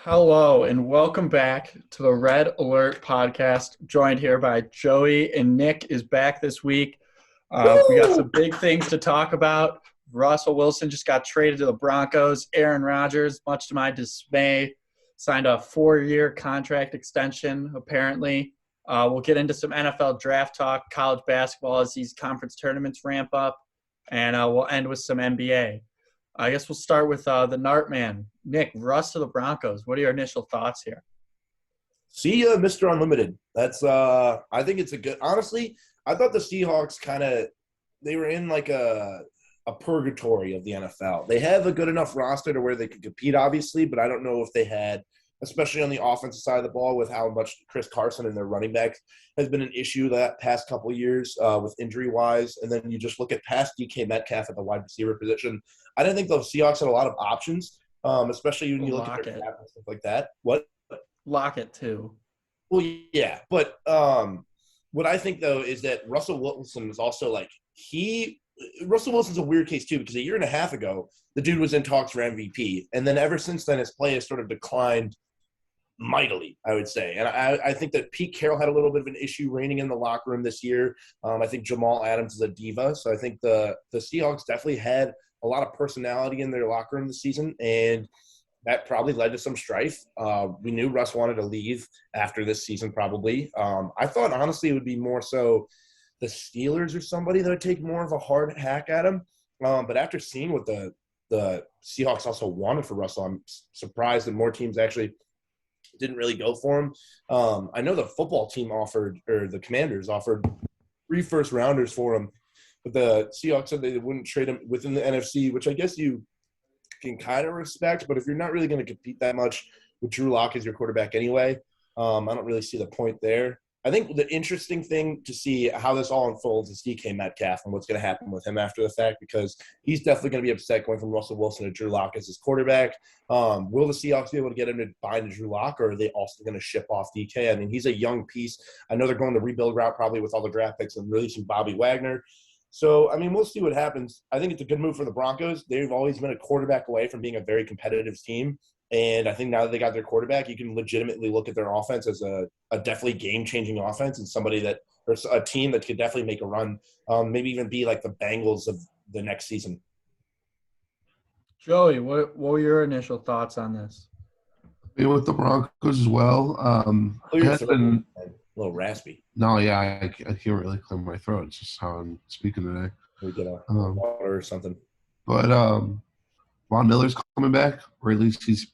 Hello and welcome back to the Red Alert podcast. Joined here by Joey and Nick is back this week. We got some big things to talk about. Russell Wilson just got traded to the Broncos. Aaron Rodgers, much to my dismay, signed a 4-year contract extension, apparently. We'll get into some NFL draft talk, college basketball as these conference tournaments ramp up, and we'll end with some NBA. I guess we'll start with the Nartman. Nick, Russ to the Broncos. What are your initial thoughts here? See ya, Mr. Unlimited. That's I think it's a good – honestly, I thought the Seahawks they were in like a purgatory of the NFL. They have a good enough roster to where they could compete, obviously, but I don't know if they had, especially on the offensive side of the ball, with how much Chris Carson and their running backs has been an issue that past couple of years with injury-wise. And then you just look at past DK Metcalf at the wide receiver position. I didn't think the Seahawks had a lot of options, especially when you look at their cap and stuff like that. What? Lockett, too. Well, yeah. But what I think, though, is that Russell Wilson is also like Russell Wilson's a weird case, too, because a year and a half ago, the dude was in talks for MVP. And then ever since then, his play has sort of declined mightily, I would say. And I think that Pete Carroll had a little bit of an issue reigning in the locker room this year. I think Jamal Adams is a diva. So I think the Seahawks definitely had a lot of personality in their locker room this season, and that probably led to some strife. We knew Russ wanted to leave after this season probably. I thought, honestly, it would be more so the Steelers or somebody that would take more of a hard hack at him. But after seeing what the Seahawks also wanted for Russell, I'm surprised that more teams actually didn't really go for him. I know the football team the Commanders offered 3 first-rounders for him, but the Seahawks said they wouldn't trade him within the NFC, which I guess you can kind of respect. But if you're not really going to compete that much with Drew Lock as your quarterback anyway, I don't really see the point there. I think the interesting thing to see how this all unfolds is DK Metcalf and what's going to happen with him after the fact, because he's definitely going to be upset going from Russell Wilson to Drew Lock as his quarterback. Will the Seahawks be able to get him to bind to Drew Lock, or are they also going to ship off DK? I mean, he's a young piece. I know they're going the rebuild route probably with all the draft picks and releasing Bobby Wagner. So, I mean, we'll see what happens. I think it's a good move for the Broncos. They've always been a quarterback away from being a very competitive team. And I think now that they got their quarterback, you can legitimately look at their offense as a definitely game-changing offense and or a team that could definitely make a run, maybe even be like the Bengals of the next season. Joey, what were your initial thoughts on this? With the Broncos as well. A little raspy. No, yeah, I can't really clear my throat. It's just how I'm speaking today. We get a water or something. But Von Miller's coming back, or at least he's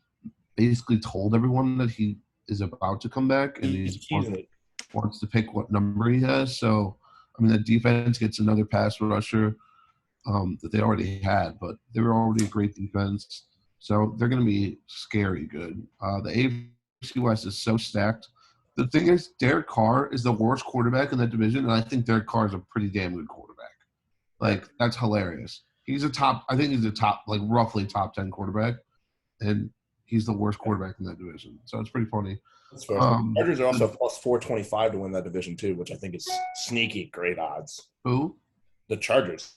basically told everyone that he is about to come back, and he wants to pick what number he has. So, I mean, the defense gets another pass rusher that they already had, but they were already a great defense. So they're going to be scary good. The AFC West is so stacked. The thing is, Derek Carr is the worst quarterback in that division, and I think Derek Carr is a pretty damn good quarterback. Like, that's hilarious. I think he's a top, like, roughly top 10 quarterback, and he's the worst quarterback in that division. So it's pretty funny. That's fair. Rodgers are also plus 425 to win that division, too, which I think is sneaky great odds. Who? The Chargers.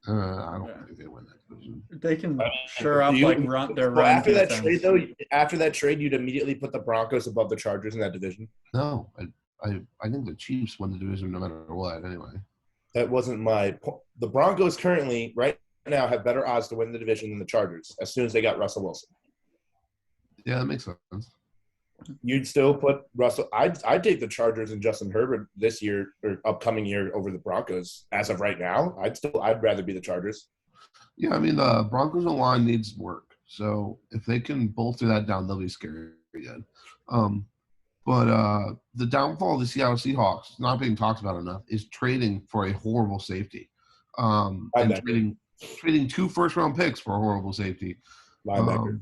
I don't think they win that division. They can sure up their run. After that trade, you'd immediately put the Broncos above the Chargers in that division. No, I think the Chiefs win the division no matter what. Anyway, that wasn't my point. The Broncos currently, right now, have better odds to win the division than the Chargers as soon as they got Russell Wilson. Yeah, that makes sense. You'd still put Russell – I'd take the Chargers and Justin Herbert this year or upcoming year over the Broncos as of right now. I'd rather be the Chargers. Yeah, I mean, the Broncos' line needs work. So if they can bolster that down, they'll be scary again. But the downfall of the Seattle Seahawks, not being talked about enough, is trading for a horrible safety. And trading 2 first-round picks for a horrible safety. Linebacker.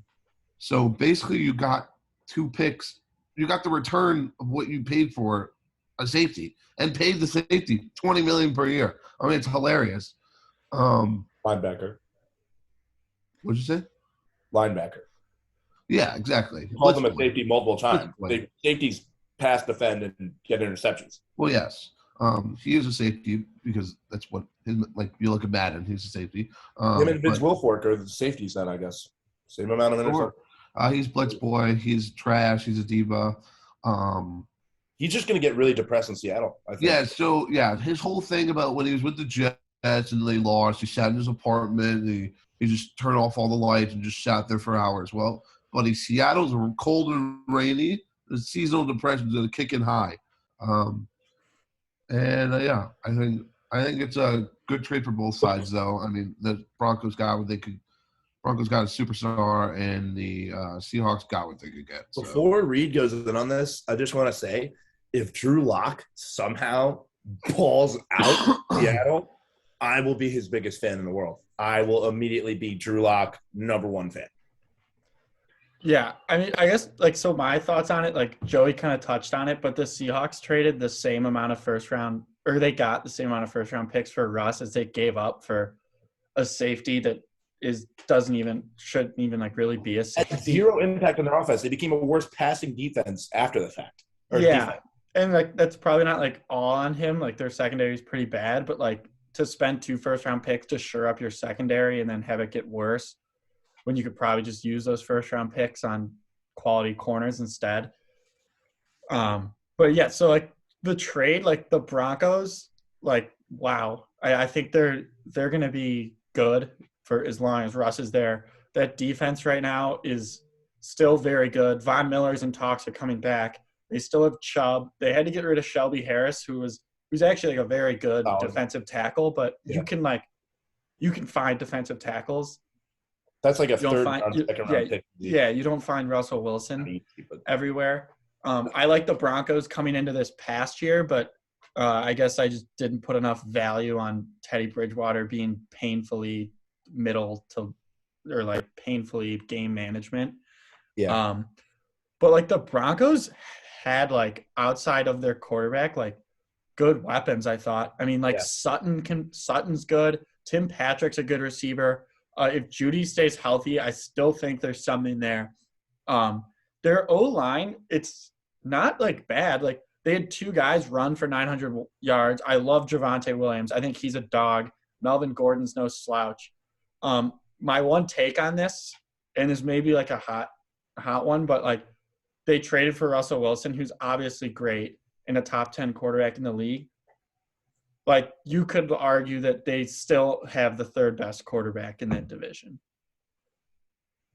So basically you got 2 picks. You got the return of what you paid for a safety and paid the safety $20 million per year. I mean, it's hilarious. Linebacker. What'd you say? Linebacker. Yeah, exactly. Called them a safety multiple times. Safeties pass, defend, and get interceptions. Well, yes. He is a safety because that's what you look at Madden, he's a safety. Him and Vince Wilfork are the safeties then, I guess. Same amount of interceptions. He's Blitz's boy. He's trash. He's a diva. He's just going to get really depressed in Seattle, I think. Yeah, so, his whole thing about when he was with the Jets and they lost, he sat in his apartment and he just turned off all the lights and just sat there for hours. Well, buddy, Seattle's cold and rainy. The seasonal depression's going to kick in high. I think it's a good trade for both sides, though. I mean, the Broncos got what they could. Broncos got a superstar, and the Seahawks got what they could get. So. Before Reed goes in on this, I just want to say, if Drew Lock somehow balls out Seattle, I will be his biggest fan in the world. I will immediately be Drew Lock #1 fan. Yeah, I mean, I guess, so my thoughts on it, Joey kind of touched on it, but the Seahawks traded the same amount of first-round – or they got the same amount of first-round picks for Russ as they gave up for a safety that shouldn't even really be a safety. Had zero impact on their offense. They became a worse passing defense after the fact. Defense. And that's probably not all on him. Their secondary is pretty bad, but to spend 2 first-round picks to shore up your secondary and then have it get worse when you could probably just use those first-round picks on quality corners instead. But yeah, so the trade, the Broncos, wow. I think they're going to be good for as long as Russ is there. That defense right now is still very good. Von Miller's in talks are coming back. They still have Chubb. They had to get rid of Shelby Harris, who's actually a very good defensive tackle, but you can find defensive tackles. That's a second-round pick. Yeah, you don't find Russell Wilson everywhere. I like the Broncos coming into this past year, but I guess I just didn't put enough value on Teddy Bridgewater being painfully painfully game management. Yeah. But the Broncos had outside of their quarterback, good weapons, I thought. I mean, Sutton's good. Tim Patrick's a good receiver. If Judy stays healthy, I still think there's something there. Their O-line, it's not bad. They had 2 guys run for 900 yards. I love Javonte Williams. I think he's a dog. Melvin Gordon's no slouch. My one take on this, and this may be a hot one, but they traded for Russell Wilson, who's obviously great and a top 10 quarterback in the league. You could argue that they still have the 3rd best quarterback in that division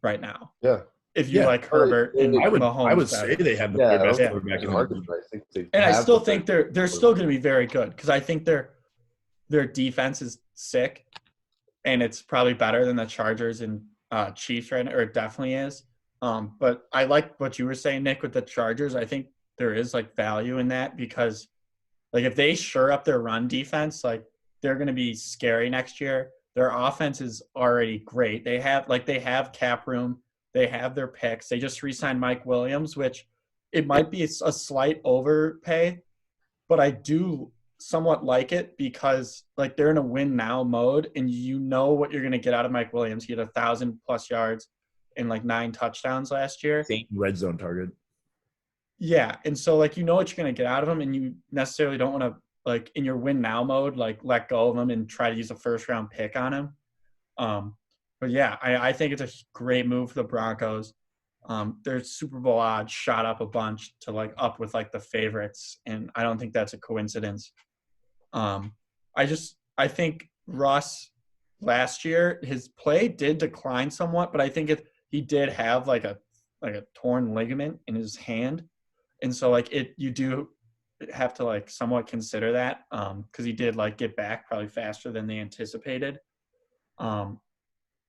right now. Yeah. If you like Herbert and Mahomes. I would say they have the 3rd best quarterback in the league. And I still think they're still going to be very good because I think their defense is sick, and it's probably better than the Chargers and Chiefs right now, or it definitely is. But I like what you were saying, Nick, with the Chargers. I think there is value in that because if they shore up their run defense, they're going to be scary next year. Their offense is already great. They have cap room. They have their picks. They just re-signed Mike Williams, which it might be a slight overpay, but I do somewhat like it because they're in a win now mode and you know what you're going to get out of Mike Williams. He had 1,000+ yards and 9 touchdowns last year. Same red zone target. Yeah. And so you know what you're going to get out of him, and you necessarily don't want to in your win now mode, let go of him and try to use a 1st-round pick on him. But yeah, I think it's a great move for the Broncos. Their Super Bowl odds shot up a bunch to up with the favorites, and I don't think that's a coincidence. I think Russ last year, his play did decline somewhat, but I think he did have a torn ligament in his hand, and so you do have to somewhat consider that because he did get back probably faster than they anticipated.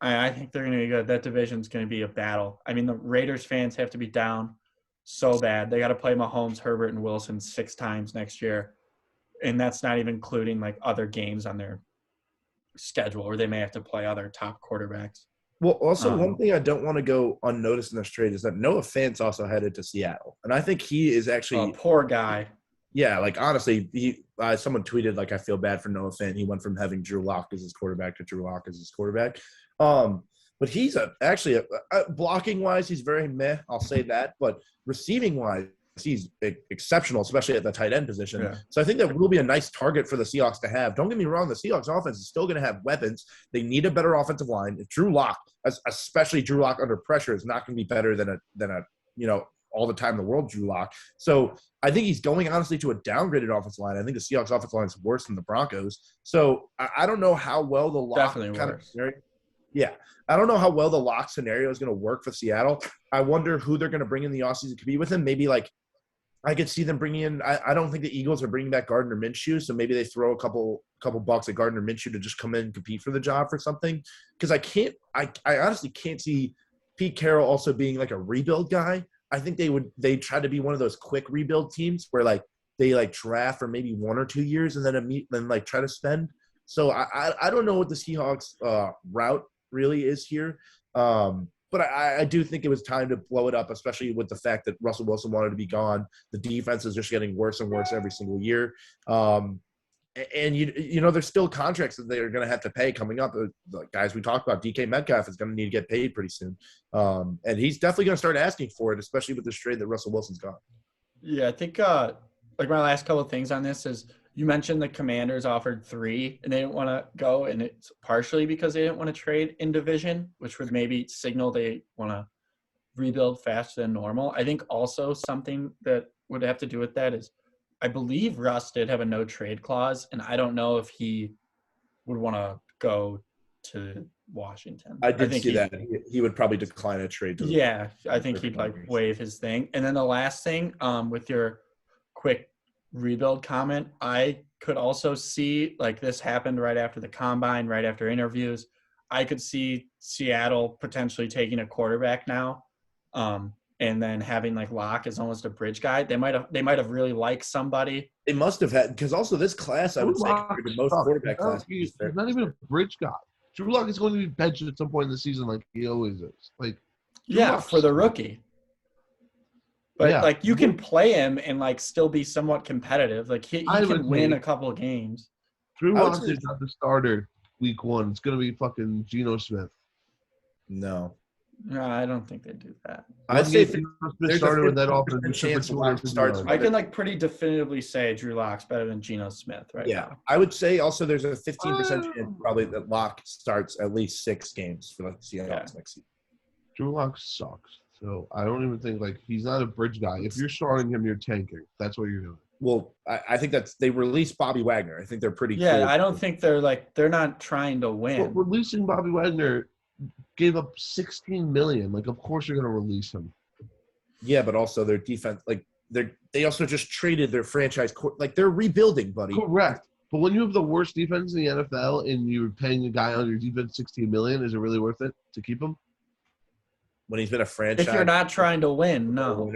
I think they're going to be good. That division's going to be a battle. I mean, the Raiders fans have to be down so bad. They got to play Mahomes, Herbert, and Wilson 6 times next year. And that's not even including other games on their schedule where they may have to play other top quarterbacks. Well, also one thing I don't want to go unnoticed in this trade is that Noah Fant's also headed to Seattle. And I think he is actually – poor guy. Yeah, honestly, someone tweeted I feel bad for Noah Fant. He went from having Drew Lock as his quarterback to Drew Lock as his quarterback. But he's actually blocking wise, he's very meh. I'll say that. But receiving wise, he's exceptional, especially at the tight end position. Yeah. So I think that will be a nice target for the Seahawks to have. Don't get me wrong, the Seahawks offense is still going to have weapons. They need a better offensive line. If Drew Lock, especially Drew Lock under pressure, is not going to be better than a all the time in the world Drew Lock. So I think he's going honestly to a downgraded offensive line. I think the Seahawks offensive line is worse than the Broncos. So I don't know how well the Lock I don't know how well the Lock scenario is going to work for Seattle. I wonder who they're going to bring in the offseason to be with him. Maybe I could see them bringing in. I don't think the Eagles are bringing back Gardner Minshew, so maybe they throw a couple bucks at Gardner Minshew to just come in and compete for the job for something. Because I honestly can't see Pete Carroll also being like a rebuild guy. I think they try to be one of those quick rebuild teams where they draft for maybe 1 or 2 years and then try to spend. So I don't know what the Seahawks route really is here. But I do think it was time to blow it up, especially with the fact that Russell Wilson wanted to be gone. The defense is just getting worse and worse every single year. And there's still contracts that they're going to have to pay coming up. The guys we talked about, DK Metcalf is going to need to get paid pretty soon. And he's definitely going to start asking for it, especially with this trade that Russell Wilson's got. Yeah, I think my last couple of things on this is you mentioned the Commanders offered 3 and they didn't want to go, and it's partially because they didn't want to trade in division, which would maybe signal they want to rebuild faster than normal. I think also something that would have to do with that is I believe Russ did have a no trade clause, and I don't know if he would want to go to Washington. I think see that. He would probably decline a trade. I think he'd waive his thing. And then the last thing, with your quick rebuild comment, I could also see this happened right after the combine, right after interviews. I could see Seattle potentially taking a quarterback now, and then having Locke as almost a bridge guy. They might have really liked somebody. They must have had, because also this class, I would say, the most quarterback class. He's not even a bridge guy. Drew Lock is going to be benched at some point in the season, like he always is. For the rookie. But you can play him and still be somewhat competitive. He can win a couple of games. Drew Lock is not the starter week 1. It's gonna be fucking Geno Smith. No, I don't think they do that. I'd say Geno Smith started with that offense. Chance Lock starts. I can pretty definitively say Drew Lock's better than Geno Smith now. I would say also there's a 15% chance probably that Lock starts at least 6 games for the Seahawks next season. Drew Lock sucks. So I don't even think he's not a bridge guy. If you're starting him, you're tanking. That's what you're doing. Well, I think they released Bobby Wagner. I think they're pretty. Yeah, cool. I don't think they're not trying to win. Well, releasing Bobby Wagner gave up $16 million. Of course you're going to release him. Yeah, but also their defense, they also just traded their franchise. They're rebuilding, buddy. Correct. But when you have the worst defense in the NFL and you're paying a guy on your defense $16 million, is it really worth it to keep him? When he's been a franchise, if you're not trying to win, no.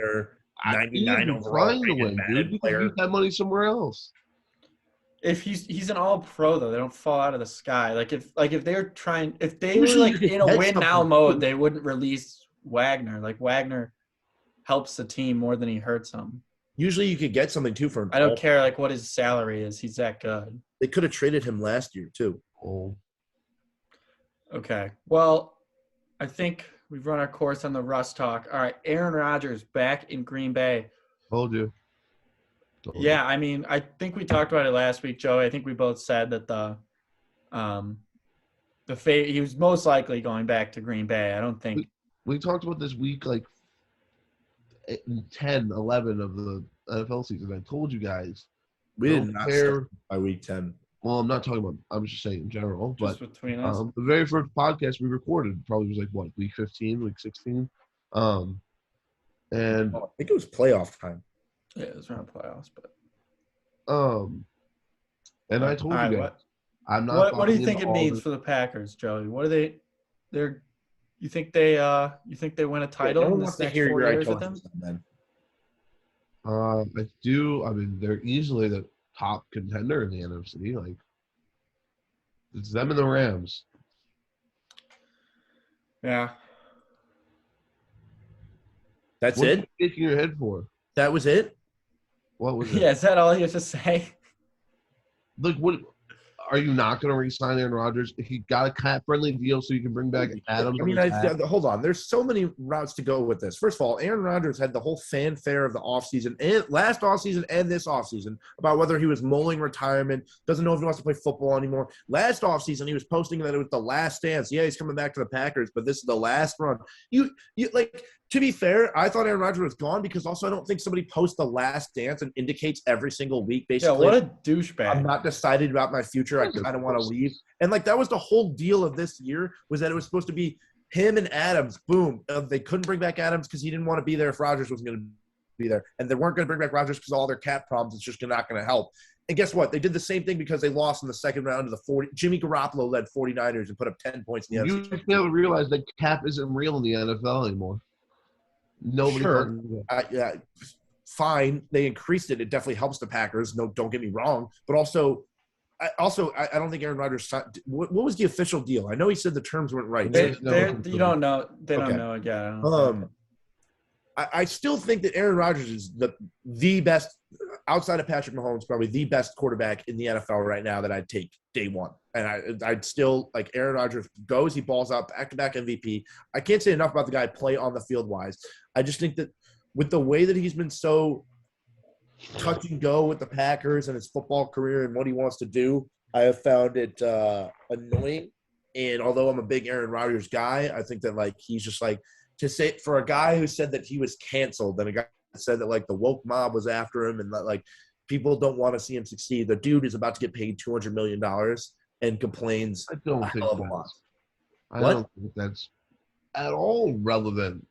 99 overall, trying to win, dude. You can use that money somewhere else. If he's an all-pro though, they don't fall out of the sky. If they're trying, if they were in a win now mode, they wouldn't release Wagner. Wagner helps the team more than he hurts them. Usually, you could get something too for him. I don't care what his salary is. He's that good. They could have traded him last year too. Oh. Okay. Well, I think we've run our course on the Russ talk. All right, Aaron Rodgers back in Green Bay. Told you. Yeah, I mean, I think we talked about it last week, Joey. I think we both said that he was most likely going back to Green Bay. I don't think we talked about this week 10, 11 of the NFL season. I told you guys. We did not care by week 10. Well, I'm not talking about – I'm just saying in general. Just but between us. The very first podcast we recorded probably was week 15, week 16? And I think it was playoff time. Yeah, it was around playoffs. But and I told you guys, I'm not – What do you think it means for the Packers, Joey? What are they're – you think they win a title in this next 4 years with them? I do. I mean, they're easily the top contender in the NFC. It's them and the Rams. Yeah. That's what it? What are you shaking your head for? That was it? What was it? Yeah, is that all you have to say? What? are you not going to re-sign Aaron Rodgers? He got a cap-friendly deal so you can bring back Adams. I mean, hold on. There's so many routes to go with this. First of all, Aaron Rodgers had the whole fanfare of the offseason and last offseason and this offseason about whether he was mulling retirement, doesn't know if he wants to play football anymore. Last offseason, he was posting that it was the last dance. Yeah, he's coming back to the Packers, but this is the last run. You like, to be fair, I thought Aaron Rodgers was gone because also I don't think somebody posts the last dance and indicates every single week, basically. Yeah, what a douchebag. I'm not decided about my future. I kind of want to leave. And, like, that was the whole deal of this year, was that it was supposed to be him and Adams. Boom. They couldn't bring back Adams because he didn't want to be there if Rodgers wasn't going to be there. And they weren't going to bring back Rodgers because of all their cap problems. It's just not going to help. And guess what? They did the same thing because they lost in the second round to the 40. Jimmy Garoppolo led 49ers and put up 10 points in the You NFC. just fail to realize that cap isn't real in the NFL anymore. Nobody. Sure. Fine. They increased it. It definitely helps the Packers. No, don't get me wrong. But also, I don't think Aaron Rodgers – what was the official deal? I know he said the terms weren't right. You don't know. They don't know again. I still think that Aaron Rodgers is the best – outside of Patrick Mahomes, probably the best quarterback in the NFL right now that I'd take day one. And I'd still – like, Aaron Rodgers goes, he balls out, back-to-back MVP. I can't say enough about the guy play on the field-wise. I just think that with the way that he's been so – touch and go with the Packers and his football career and what he wants to do, I have found it annoying. And although I'm a big Aaron Rodgers guy, I think that, like, he's just like, to say for a guy who said that he was canceled and a guy that said that, like, the woke mob was after him and that, like, people don't want to see him succeed. The dude is about to get paid $200 million and complains I don't a think hell of a lot. I don't think that's at all relevant.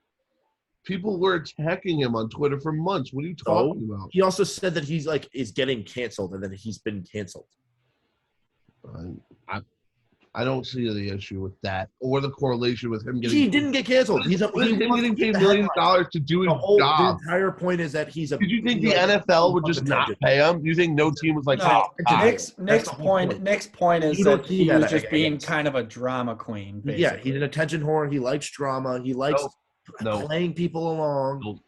People were attacking him on Twitter for months. What are you talking about? He also said that he's like is getting canceled and then he's been canceled. I don't see the issue with that or the correlation with him getting. He didn't get canceled. He's getting paid millions of dollars to do his job. The entire point is that he's a. Did you think the NFL would just not pay him? Do you think no team was like, no? Nick's point is that he was just being kind of a drama queen. Basically. Yeah, he's an attention whore. He likes drama. He likes. Playing people along.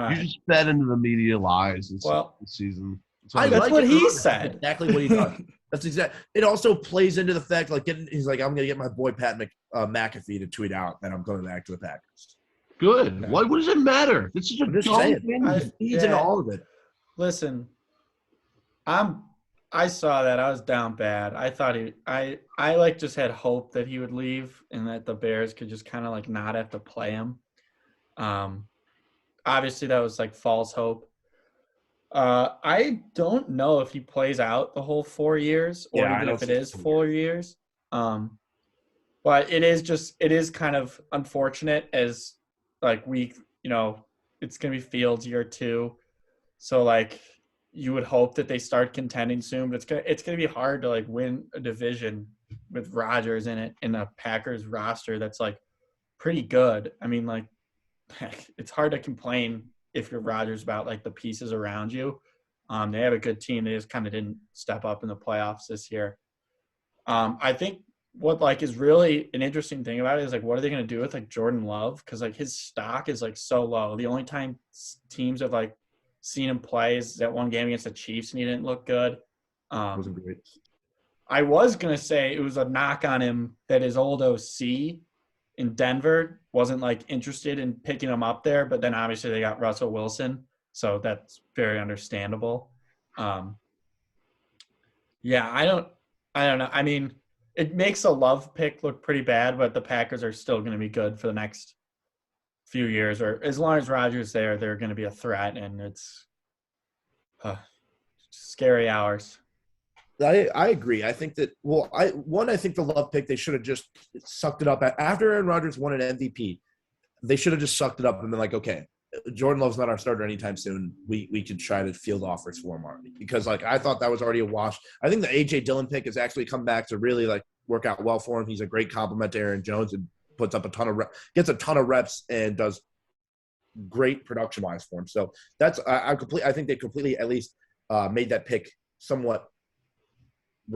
You just fed into the media lies this season. That's what he said. Exactly what he does. That's exactly. It also plays into the fact, like, he's like, I'm going to get my boy Pat McAfee to tweet out that I'm going back to the Packers. Good. What does it matter? This is a dumb thing. He's into all of it. Listen, I saw that. I was down bad. I thought I like just had hope that he would leave and that the Bears could just kind of like not have to play him. Obviously that was like false hope. I don't know if he plays out the whole 4 years or even if it is 4 years. But it is kind of unfortunate as like it's going to be Fields year 2. So like, you would hope that they start contending soon, but it's gonna be hard to like win a division with Rodgers in it in a Packers roster that's like pretty good. I mean, like, it's hard to complain if you're Rodgers about like the pieces around you. They have a good team. They just kind of didn't step up in the playoffs this year. I think what like is really an interesting thing about it is like, what are they gonna do with like Jordan Love? Because like his stock is like so low. The only time teams have like seen him play is that one game against the Chiefs, and he didn't look good. Wasn't great. I was going to say it was a knock on him that his old OC in Denver wasn't, like, interested in picking him up there, but then obviously they got Russell Wilson, so that's very understandable. Yeah, I don't know. I mean, it makes a Love pick look pretty bad, but the Packers are still going to be good for the next few years, or as long as Rodgers there, they're going to be a threat, and it's scary hours. I agree. I think that I think the Love pick, they should have just sucked it up. After Aaron Rodgers won an MVP, they should have just sucked it up and been like, okay, Jordan Love's not our starter anytime soon. We can try to field offers for him already. Because like I thought that was already a wash. I think the A.J. Dillon pick has actually come back to really like work out well for him. He's a great compliment to Aaron Jones and puts up gets a ton of reps and does great production wise for him. So that's I think they completely at least made that pick somewhat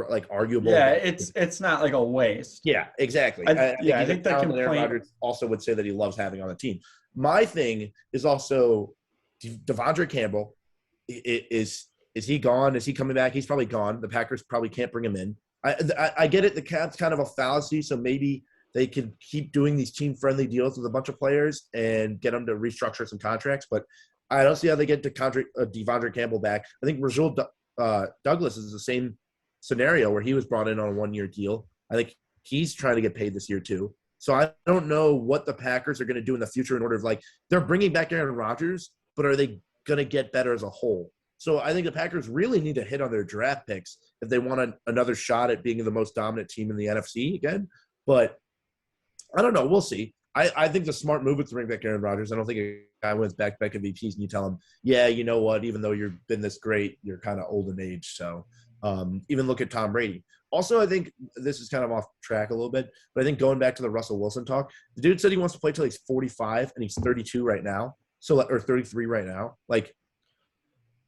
like arguable. Yeah, it's not like a waste. Yeah, exactly. I think that Aaron Rodgers also would say that he loves having on the team. My thing is also Devondre Campbell is Is he gone? Is he coming back? He's probably gone. The Packers probably can't bring him in. I get it. The cap's kind of a fallacy, so maybe they could keep doing these team-friendly deals with a bunch of players and get them to restructure some contracts. But I don't see how they get to Devondre Campbell back. I think Rasul Douglas is the same scenario where he was brought in on a one-year deal. I think he's trying to get paid this year too. So I don't know what the Packers are going to do in the future in order of they're bringing back Aaron Rodgers, but are they going to get better as a whole? So I think the Packers really need to hit on their draft picks if they want another shot at being the most dominant team in the NFC again. But I don't know. We'll see. I think the smart move is to bring back Aaron Rodgers. I don't think a guy wins back-to-back MVPs and you tell him, yeah, you know what, even though you've been this great, you're kind of old in age. So even look at Tom Brady. Also, I think this is kind of off track a little bit, but I think going back to the Russell Wilson talk, the dude said he wants to play till he's 45 and he's 32 right now. Or 33 right now.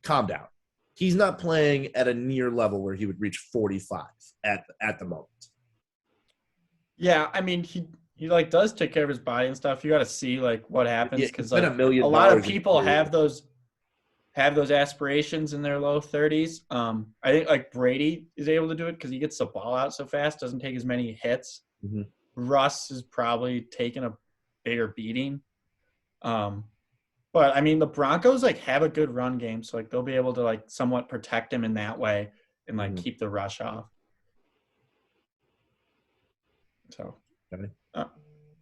Calm down. He's not playing at a near level where he would reach 45 at the moment. Yeah, I mean, he does take care of his body and stuff. You got to see what happens because a lot of people have those aspirations in their low 30s. I think Brady is able to do it because he gets the ball out so fast, doesn't take as many hits. Mm-hmm. Russ is probably taking a bigger beating. But I mean, the Broncos have a good run game, so they'll be able to somewhat protect him in that way and keep the rush off. So, okay. All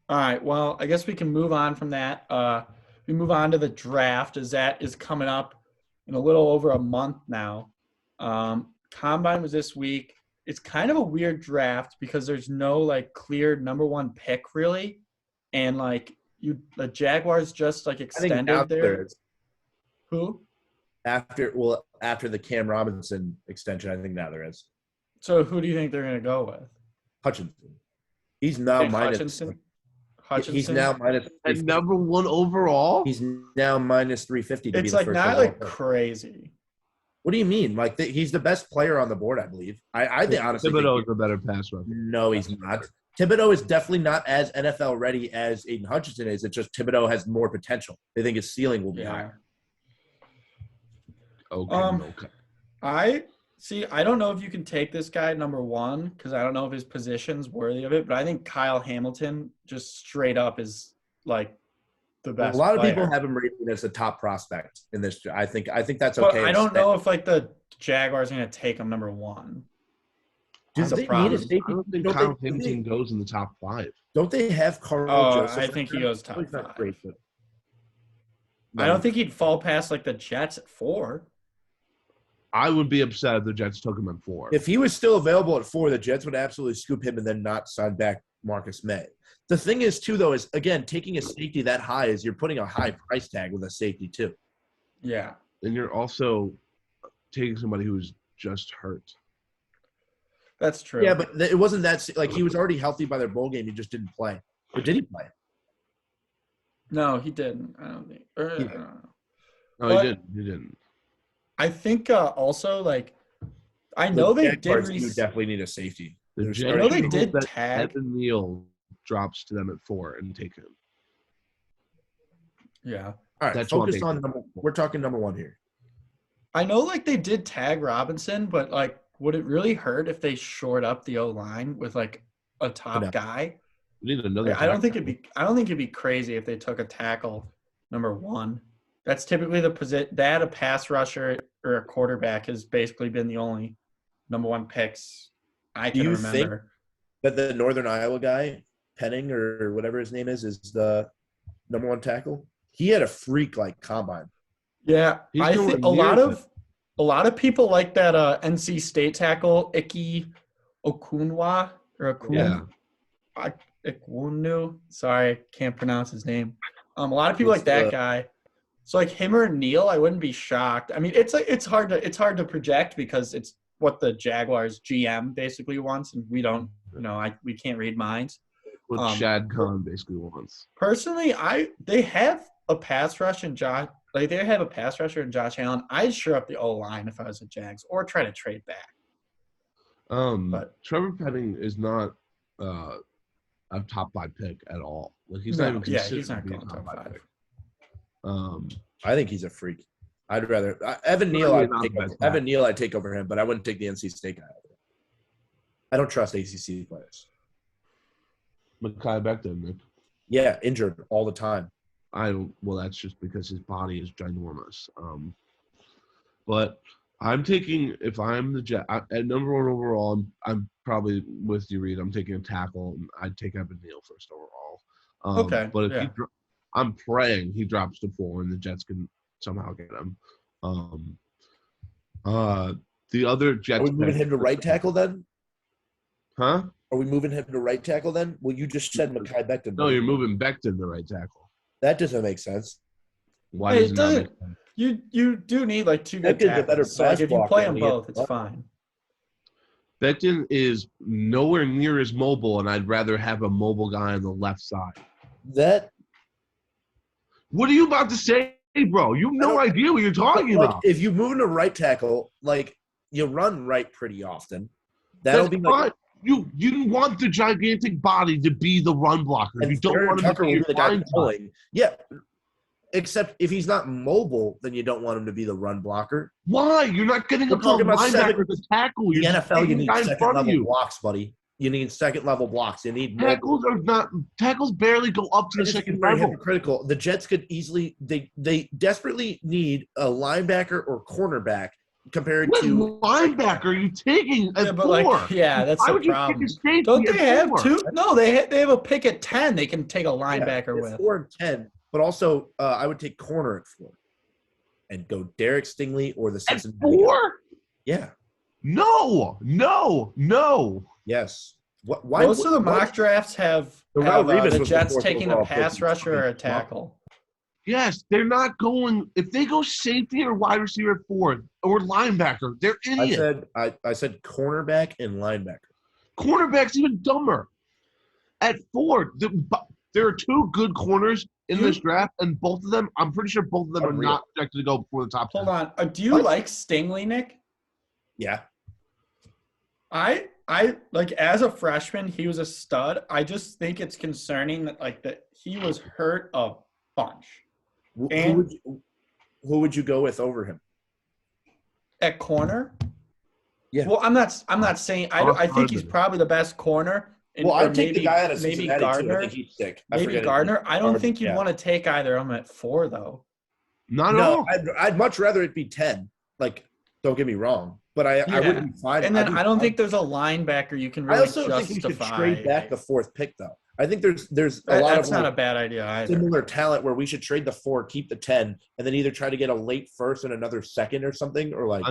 right. Well, I guess we can move on from that. We move on to the draft, as that is coming up in a little over a month now. Combine was this week. It's kind of a weird draft because there's no clear number one pick really, and the Jaguars just extended their. Who? After the Cam Robinson extension, I think now there is. So who do you think they're going to go with? Hutchinson. He's now minus. Hutchinson. He's now minus. And number one overall. He's now minus 350. To it's be the first not crazy. What do you mean? He's the best player on the board, I believe. I think honestly. Thibodeau is a better pass rusher. No, he's not. Thibodeau is definitely not as NFL ready as Aiden Hutchinson is. It's just Thibodeau has more potential. They think his ceiling will be higher. Okay. I don't know if you can take this guy number one because I don't know if his position's worthy of it, but I think Kyle Hamilton just straight up is the best. A lot of player. people have him rated as a top prospect in this. I think that's but okay. I don't know if the Jaguars are going to take him number one. Do they need a safety? I don't think Kyle Hamilton goes in the top 5. Don't they have Carl Joseph? I think he goes top 5. Great, but I don't think he'd fall past the Jets at 4. I would be upset if the Jets took him at 4. If he was still available at 4, the Jets would absolutely scoop him and then not sign back Marcus May. The thing is, too, though, is, again, taking a safety that high is you're putting a high price tag with a safety, too. Yeah. And you're also taking somebody who's just hurt. That's true. Yeah, but it wasn't that – he was already healthy by their bowl game. He just didn't play. Or did he play? No, he didn't. I don't think. I don't know. No, he didn't. He didn't. I think also, I know they did – You definitely need a safety. I know they did tag. Evan Neal drops to them at 4 and take him. Yeah. All right, focus on we're talking number 1 here. I know they did tag Robinson, but would it really hurt if they shored up the O-line with a top guy? We need another. I don't think it'd be crazy if they took a tackle number 1. That's typically the position that a pass rusher or a quarterback has basically been the only number 1 picks I can remember. Think that the Northern Iowa guy, Penning or whatever his name is the number 1 tackle? He had a freak combine. Yeah, I think a lot of people like that NC State tackle Ike Okunwa or Okun. Yeah. Ikwunu. Sorry, I can't pronounce his name. A lot of people like that guy. So him or Neal, I wouldn't be shocked. I mean, it's hard to project because it's what the Jaguars GM basically wants, and we don't. We can't read minds. What Shad Khan basically wants. Personally, they have a pass rush in Josh. They have a pass rusher in Josh Allen. I'd shore up the O-line if I was the Jags, or try to trade back. But Trevor Penning is not a top 5 pick at all. He's not even considered. He's not going top 5. I think he's a freak. I'd rather Evan Neal. Really I'd not take the over. best Evan Neal. I'd take over him, but I wouldn't take the NC State guy. I don't trust ACC players. Mekhi Becton, Nick. Yeah, injured all the time. Well, that's just because his body is ginormous. But I'm taking, if I'm the Jet, at number one overall, I'm probably with you, Reed. I'm taking a tackle. And I'd take Evan Neal first overall. Okay. But if I'm praying he drops to 4 and the Jets can somehow get him. The other Jets. Are we moving him to right tackle then? Huh? Are we moving him to right tackle then? Well, you just said Mekhi Becton. No, you're moving Becton to right tackle. That doesn't make sense. Why does it not make sense? You do need like 2 good Becton's a better tackles. So, like, if you pass play blocker them than both, it's fine. Becton is nowhere near as mobile, and I'd rather have a mobile guy on the left side. What are you about to say, bro? You have no idea what you're talking about. If you move into right tackle, like you run right pretty often. That's be like you want the gigantic body to be the run blocker. And you don't want him to be the guy pulling. Yeah. Except if he's not mobile, then you don't want him to be the run blocker. Why? You're not getting a linebacker to tackle. The NFL, you need second-level blocks, buddy. You need second-level blocks. You need tackles barely go up to the second level. Hypocritical. The Jets could easily they desperately need a linebacker or cornerback compared to linebacker. Are you taking at 4? That's the problem. Don't they have 2? No, they have a pick at 10. They can take a linebacker with 4 and 10. But also, I would take corner at 4 and go Derek Stingley or the Cincinnati. At 4? Yeah. No. Yes. Why most of the mock drafts have the Jets taking a pass rusher or a tackle. Yes, they're not going – if they go safety or wide receiver at 4 or linebacker, they're idiots. I said cornerback and linebacker. Cornerback's even dumber. At 4, there are 2 good corners in this draft, and both of them – I'm pretty sure both of them are not projected to go before the top 10. Hold on. Do you like Stingley, Nick? Yeah. I like as a freshman, he was a stud. I just think it's concerning that he was hurt a bunch. Who would you go with over him? At corner? Yeah. Well, I'm not saying I think he's probably the best corner. I'd take the guy out of Cincinnati maybe Gardner. Too. I think he's sick. Maybe Gardner. I don't think you'd want to take either of them at 4 though. No. I'd much rather it be 10. Like, don't get me wrong. But I wouldn't be fine. And then I don't think there's a linebacker you can really justify. I also think we should trade back the 4th pick, though. I think there's a lot of that's not a bad idea either. Similar talent where we should trade the 4, keep the 10, and then either try to get a late first and another second or something, or like.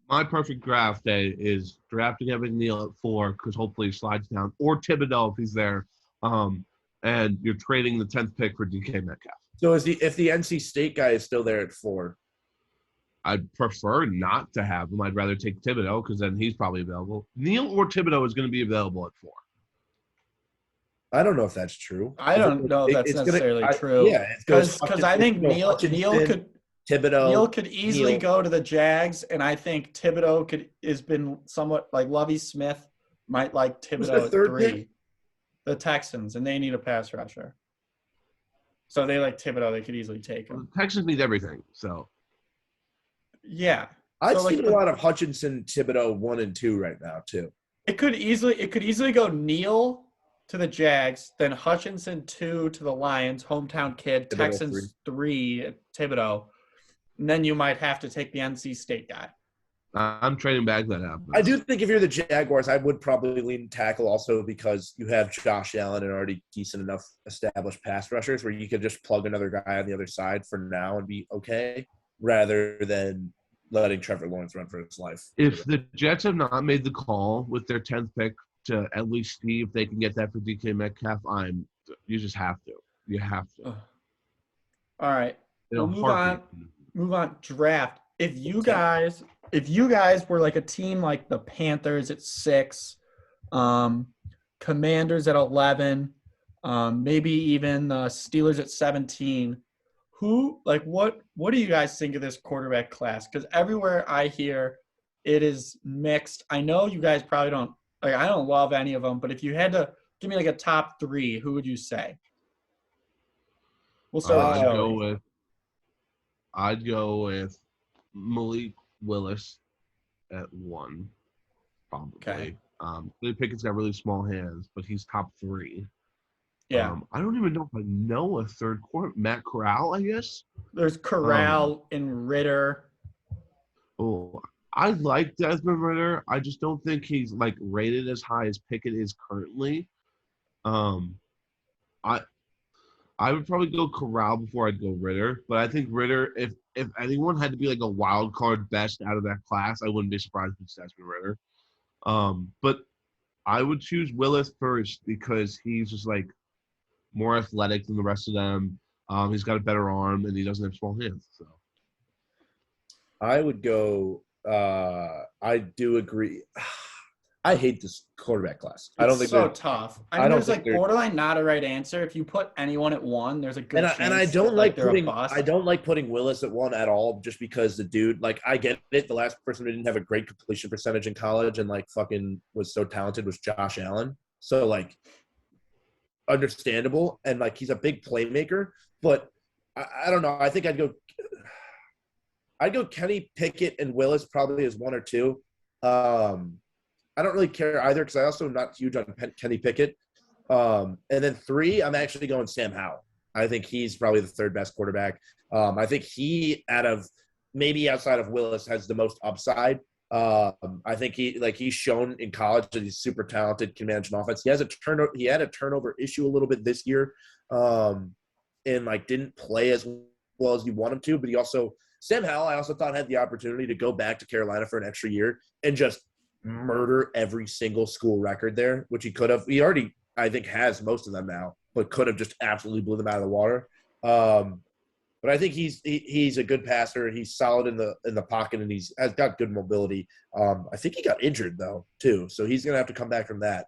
My perfect draft day is drafting Evan Neal at 4 because hopefully he slides down, or Thibodeau if he's there, and you're trading the 10th pick for DK Metcalf. So if the NC State guy is still there at 4. I'd prefer not to have him. I'd rather take Thibodeau because then he's probably available. Neal or Thibodeau is going to be available at 4. I don't know if that's true. I don't know if that's necessarily true. Yeah, because I think Neal could easily go to the Jags, and I think Thibodeau has been somewhat like Lovie Smith might like Thibodeau at 3. Pick? The Texans, and they need a pass rusher. So they like Thibodeau. They could easily take him. The Texans need everything, so. Yeah. I've seen a lot of Hutchinson, Thibodeau 1 and 2 right now too. It could easily go Neal to the Jags, then Hutchinson 2 to the Lions, hometown kid, Thibodeau Texans 3 at Thibodeau. And then you might have to take the NC State guy. I'm trading back that happens. I do think if you're the Jaguars, I would probably lean tackle also because you have Josh Allen and already decent enough established pass rushers where you could just plug another guy on the other side for now and be okay, rather than letting Trevor Lawrence run for his life. If the Jets have not made the call with their 10th pick to at least see if they can get that for DK Metcalf, you just have to. You have to. All right. We'll move on. Draft. If you guys were like a team like the Panthers at 6, Commanders at 11, maybe even the Steelers at 17, what do you guys think of this quarterback class? Because everywhere I hear it is mixed. I know you guys probably don't I don't love any of them, but if you had to give me like a top 3, who would you say? We'll start with Joey. I'd go with Malik Willis at 1, probably. Okay. Billy Pickett's got really small hands, but he's top 3. Yeah. I don't even know if I know a third quarter. Matt Corral, I guess. There's Corral and Ritter. Oh, I like Desmond Ritter. I just don't think he's like rated as high as Pickett is currently. I would probably go Corral before I'd go Ritter, but I think Ritter, if anyone had to be like a wild card best out of that class, I wouldn't be surprised if it's Desmond Ritter. But I would choose Willis first because he's just like more athletic than the rest of them. He's got a better arm and he doesn't have small hands. So I would go. I do agree. I hate this quarterback class. I don't think so tough. I mean, there's like borderline not a right answer. If you put anyone at 1, there's a good chance. And I don't like putting. I don't like putting Willis at 1 at all, just because the dude. Like, I get it. The last person who didn't have a great completion percentage in college and like fucking was so talented was Josh Allen. So like, understandable, and like he's a big playmaker. But I don't know. I think I'd go Kenny Pickett and Willis probably as 1 or 2. I don't really care either because I also am not huge on Kenny Pickett. And then 3, I'm actually going Sam Howell. I think he's probably the 3rd best quarterback. I think he, maybe outside of Willis, has the most upside. I think he's shown in college that he's super talented, can manage an offense. He had a turnover issue a little bit this year, and like didn't play as well as you want him to. But Sam Howell, I also thought had the opportunity to go back to Carolina for an extra year and just murder every single school record there, which he could have. He already, I think, has most of them now, but could have just absolutely blew them out of the water. But I think he's a good passer. He's solid in the pocket, and has got good mobility. I think he got injured though too, so he's gonna have to come back from that.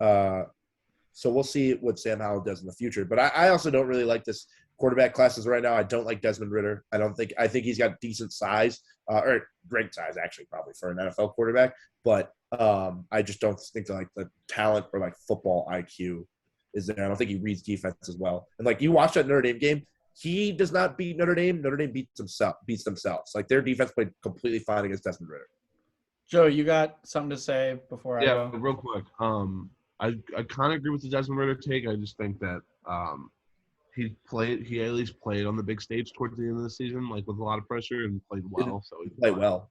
So we'll see what Sam Howell does in the future. But I also don't really like this quarterback classes right now. I don't like Desmond Ritter. I think he's got decent size, or great size actually, probably for an NFL quarterback. But I just don't think like the talent or like football IQ is there. I don't think he reads defense as well. And like you watch that Notre Dame game, he does not beat Notre Dame. Notre Dame beats themselves. Like their defense played completely fine against Desmond Ritter. Joe, you got something to say before I go? Yeah, real quick. I kind of agree with the Desmond Ritter take. I just think that he at least played on the big stage towards the end of the season, like with a lot of pressure, and played well. So he played well.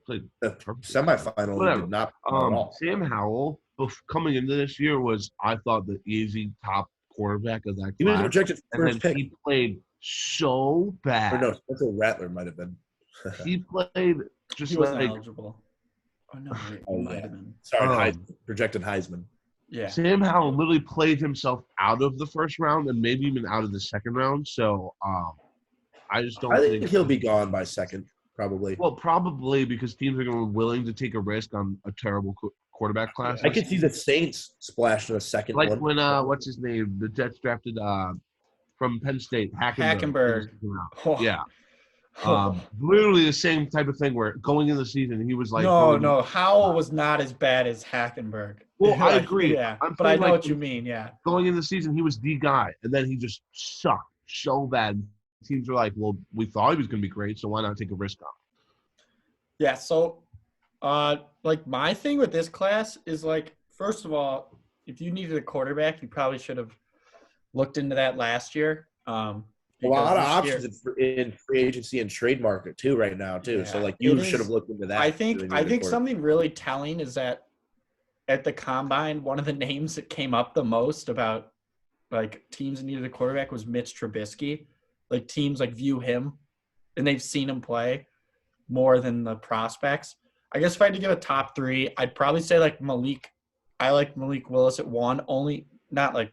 Played the semifinal. He did not at all. Sam Howell, coming into this year, was, I thought, the easy top quarterback of that class. He was projected first pick. He played so bad. Or no, Spencer Rattler might have been. He played just he wasn't eligible. Oh no, he might have been. Sorry, projected Heisman. Yeah. Sam Howell literally played himself out of the first round and maybe even out of the second round. So I just don't think he'll be gone by second, probably. Well, probably because teams are going to be willing to take a risk on a terrible quarterback class. I could see the Saints splash in a second like one. When what's his name? The Jets drafted from Penn State, Hackenberg. Oh. Yeah. Literally the same type of thing where going into the season he was like Howell was not as bad as Hackenberg. Well, I agree. Yeah, but I know what you mean. Yeah, going into the season he was the guy, and then he just sucked so bad. Teams were like, "Well, we thought he was going to be great, so why not take a risk on him?" Yeah. So, like my thing with this class is like, first of all, if you needed a quarterback, you probably should have looked into that last year. A lot of options in free agency and trade market too right now too. Yeah, so like you should have looked into that. I think something really telling is that at the combine, one of the names that came up the most about like teams that needed a quarterback was Mitch Trubisky. Like teams like view him and they've seen him play more than the prospects. I guess if I had to give a top 3, I'd probably say like Malik. I like Malik Willis at 1, only not like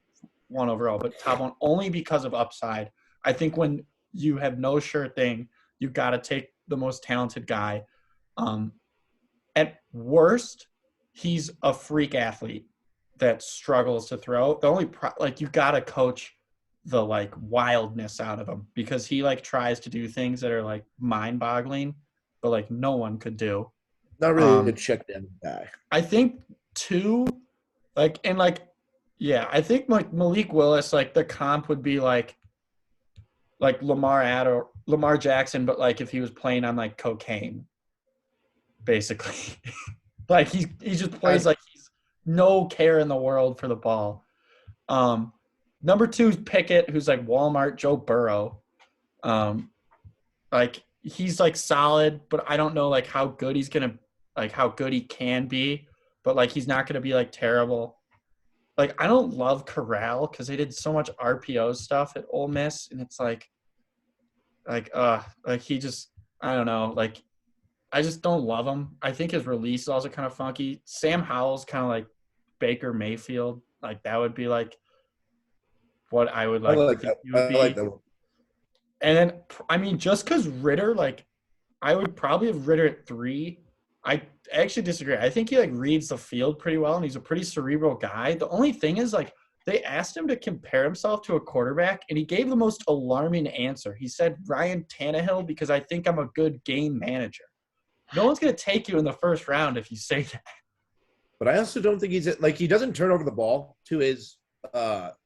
1 overall, but top 1 only because of upside. I think when you have no sure thing, you got to take the most talented guy. At worst, he's a freak athlete that struggles to throw. The only you got to coach the like wildness out of him because he like tries to do things that are like mind-boggling, but like no one could do. Not really a check down guy. I think 2, I think like Malik Willis, like the comp would be like like Lamar Jackson, but like if he was playing on like cocaine, basically. Like he just plays like he's no care in the world for the ball. Number 2 is Pickett, who's like Walmart Joe Burrow. Like he's like solid, but I don't know like how good how good he can be, but like he's not gonna be like terrible. Like I don't love Corral because they did so much RPO stuff at Ole Miss, and it's like he just, I don't know, like I just don't love him. I think his release is also kind of funky. Sam Howell's kind of like Baker Mayfield. Like that would be like what I would like. I like that. I like that one. And then, I mean, just because Ritter, like, I would probably have Ritter at 3. I actually disagree. I think he like reads the field pretty well, and he's a pretty cerebral guy. The only thing is, like, they asked him to compare himself to a quarterback, and he gave the most alarming answer. He said Ryan Tannehill because I think I'm a good game manager. No one's going to take you in the first round if you say that. But I also don't think he doesn't turn over the ball to his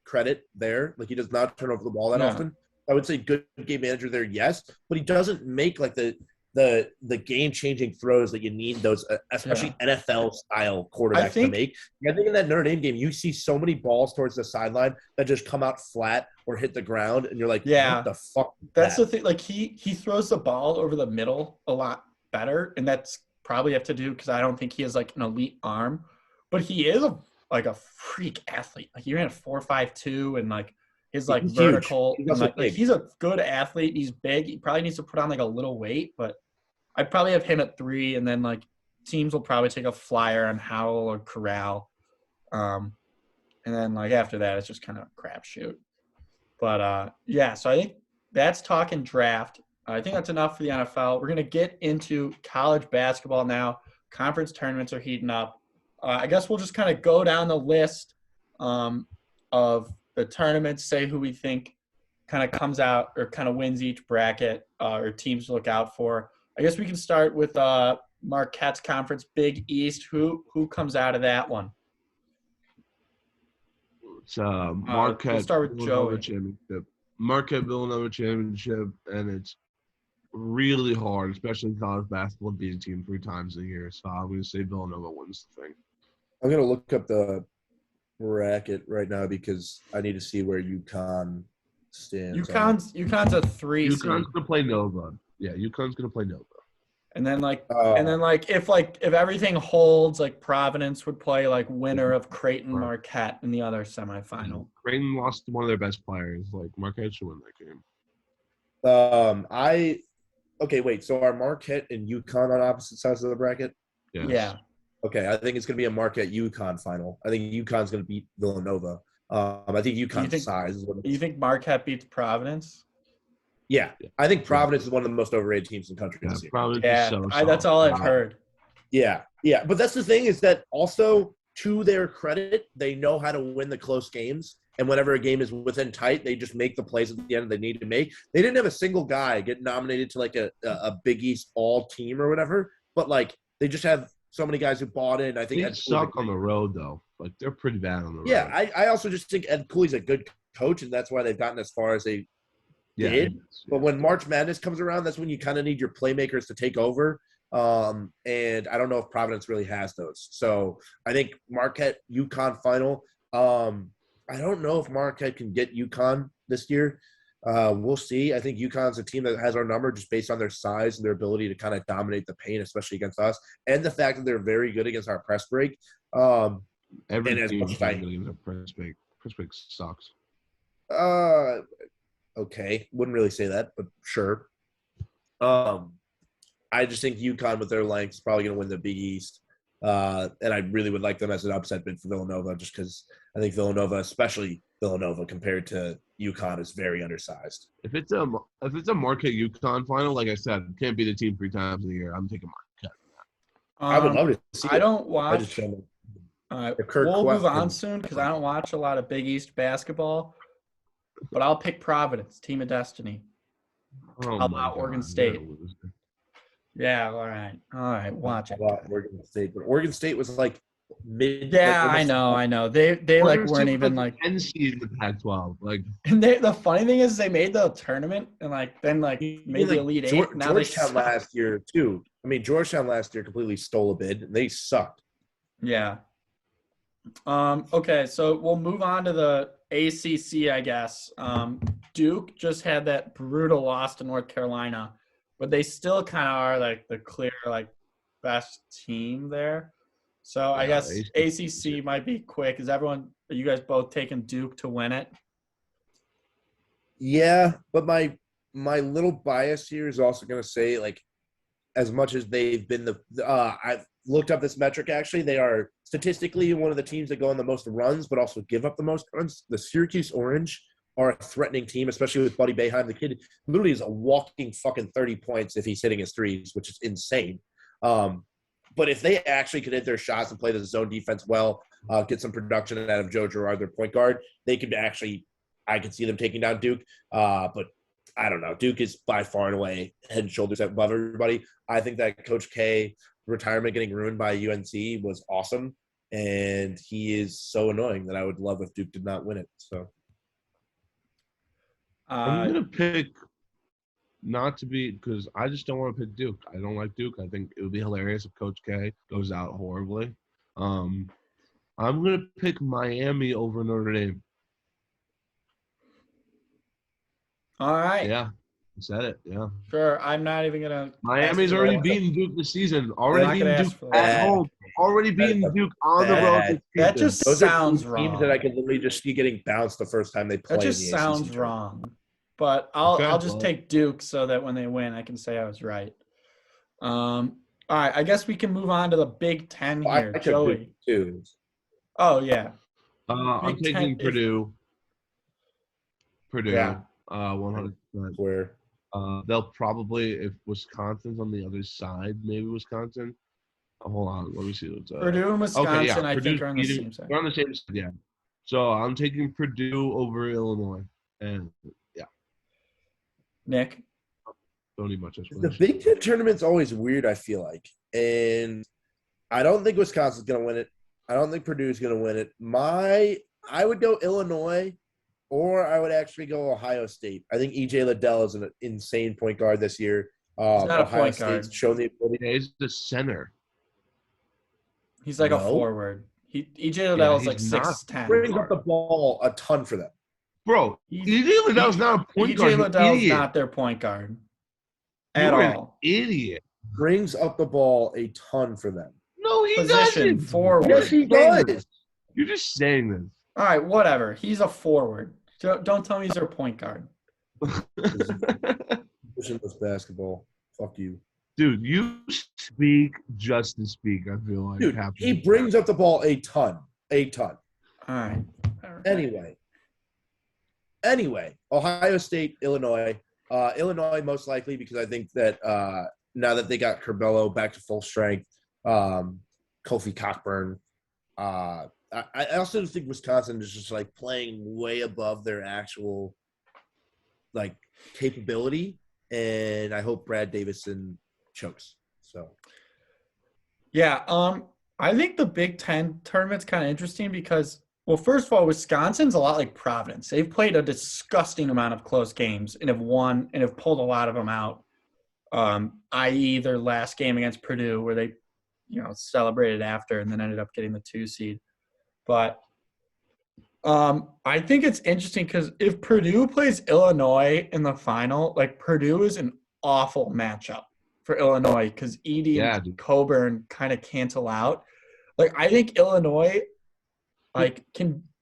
credit there. Like he does not turn over the ball that often. I would say good game manager there, yes, but he doesn't make like the game-changing throws that you need those, especially NFL-style quarterbacks to make. I think in that Notre Dame game, you see so many balls towards the sideline that just come out flat or hit the ground, and you're like, what the fuck? That's the thing. Like he throws the ball over the middle a lot better, and that's probably have to do because I don't think he has like an elite arm, but he is a freak athlete. Like he ran a 4.52 and like his like he's vertical. Like he's a good athlete. He's big. He probably needs to put on like a little weight, but I'd probably have him at 3, and then like teams will probably take a flyer on Howell or Corral, and then like after that it's just kind of a crapshoot. But so I think that's talking draft. I think that's enough for the NFL. We're gonna get into college basketball now. Conference tournaments are heating up. I guess we'll just kind of go down the list of the tournaments, say who we think kind of comes out or kind of wins each bracket or teams to look out for. I guess we can start with Marquette's conference, Big East. Who comes out of that one? It's Marquette. We'll start with Villanova Joey. Championship. Marquette Villanova Championship, and it's really hard, especially in college basketball, to beat a team 3 times a year. So I'm going to say Villanova wins the thing. I'm going to look up the bracket right now because I need to see where UConn stands. UConn's a 3 UConn's seed. going to play Nova. Yeah, UConn's going to play Nova. And then if everything holds, like Providence would play like winner of Creighton Marquette in the other semifinal. Creighton lost one of their best players. Like Marquette should win that game. So are Marquette and UConn on opposite sides of the bracket? Yes. Yeah. Okay, I think it's going to be a Marquette UConn final. I think UConn's going to beat Villanova. I think UConn's size is what. Do you think Marquette beats Providence? Yeah, I think Providence is one of the most overrated teams in the country this year. Providence is so solid. That's all I've heard. Yeah, but that's the thing is that also to their credit, they know how to win the close games. And whenever a game is within tight, they just make the plays at the end they need to make. They didn't have a single guy get nominated to like a Big East all team or whatever, but like they just have so many guys who bought in. I think they suck on the road though. Like they're pretty bad on the road. Yeah, I also just think Ed Cooley's a good coach, and that's why they've gotten as far as they did. But when March Madness comes around, that's when you kind of need your playmakers to take over. And I don't know if Providence really has those. So I think Marquette UConn final. I don't know if Marquette can get UConn this year. We'll see. I think UConn's a team that has our number just based on their size and their ability to kind of dominate the paint, especially against us, and the fact that they're very good against our press break. Every team is good against our press break. Press break sucks. Okay. Wouldn't really say that, but sure. I just think UConn with their length is probably going to win the Big East. And I really would like them as an upset bid for Villanova just because I think Villanova, especially Villanova compared to UConn, is very undersized. If it's a Marquette UConn final, like I said, can't beat a team 3 times a year. I'm taking Marquette. I would love to see it. I don't watch. We'll move on soon because I don't watch a lot of Big East basketball. But I'll pick Providence, Team of Destiny. How about Oregon State? Yeah, all right. Watch it. Oregon State. But Oregon State was like Yeah, I know. They like weren't even like NC in the Pac-12. Like, and the funny thing is they made the tournament and then made the Elite Eight. Now Georgetown last year too. I mean, Georgetown last year completely stole a bid. They sucked. Yeah. Okay, so we'll move on to the ACC, I guess. Duke just had that brutal loss to North Carolina, but they still kind of are like the clear best team there. So I guess ACC might be quick. Are you guys both taking Duke to win it? Yeah, but my little bias here is also going to say, as much as they've been I've looked up this metric. Actually, they are statistically one of the teams that go on the most runs, but also give up the most runs. The Syracuse Orange are a threatening team, especially with Buddy Boeheim. The kid literally is a walking fucking 30 points if he's hitting his threes, which is insane. But if they actually could hit their shots and play the zone defense well, get some production out of Joe Girard, their point guard, they could actually – I could see them taking down Duke. But I don't know. Duke is by far and away head and shoulders above everybody. I think that Coach K retirement getting ruined by UNC was awesome, and he is so annoying that I would love if Duke did not win it. So I'm going to pick – not to be, because I just don't want to pick Duke. I don't like Duke. I think it would be hilarious if Coach K goes out horribly. I'm going to pick Miami over Notre Dame. All right. Yeah, I said it. Yeah. Sure. I'm not even going to. Miami's already beaten Duke this season. Already beaten Duke at home. Already beaten Duke on the road. That just sounds wrong. Teams that I could literally just see getting bounced the first time they play. That just sounds wrong. But I'll just take Duke so that when they win, I can say I was right. All right, I guess we can move on to the Big Ten here, Joey. Oh yeah. I'm taking Purdue. Yeah. 100%. Where they'll probably, if Wisconsin's on the other side, maybe Wisconsin. Hold on, let me see what's Purdue and Wisconsin. I think are on the same side. They're on the same side, yeah. So I'm taking Purdue over Illinois, and yeah. Nick? Don't need much explanation. The Big Ten tournament's always weird, I feel like. And I don't think Wisconsin's going to win it. I don't think Purdue's going to win it. I would go Illinois, or I would actually go Ohio State. I think E.J. Liddell is an insane point guard this year. He's not Ohio a point guard. State's shown the ability. Yeah, he's the center. He's like a forward. E.J. Liddell is like 6'10". Brings up the ball a ton for them. Bro, E.J. Liddell's not a point guard. E.J. Liddell's not their point guard at all. Idiot. Brings up the ball a ton for them. No, he Position doesn't. forward. Yes, he does. You're just saying this. All right, whatever. He's a forward. Don't tell me he's their point guard. Positionless basketball. Fuck you. Dude, you speak just to speak, I feel like. Dude, he brings up the ball a ton. A ton. All right. Anyway, Ohio State, Illinois. Illinois most likely because I think that now that they got Curbelo back to full strength, Kofi Cockburn, I also think Wisconsin is just like playing way above their actual like capability, and I hope Brad Davison chokes. So, yeah, I think the Big Ten tournament's kind of interesting because, well, first of all, Wisconsin's a lot like Providence. They've played a disgusting amount of close games and have won and have pulled a lot of them out, i.e. their last game against Purdue where they, celebrated after and then ended up getting the 2 seed. But I think it's interesting because if Purdue plays Illinois in the final, like Purdue is an awful matchup for Illinois because Edey and Coburn kind of cancel out. Like I think Illinois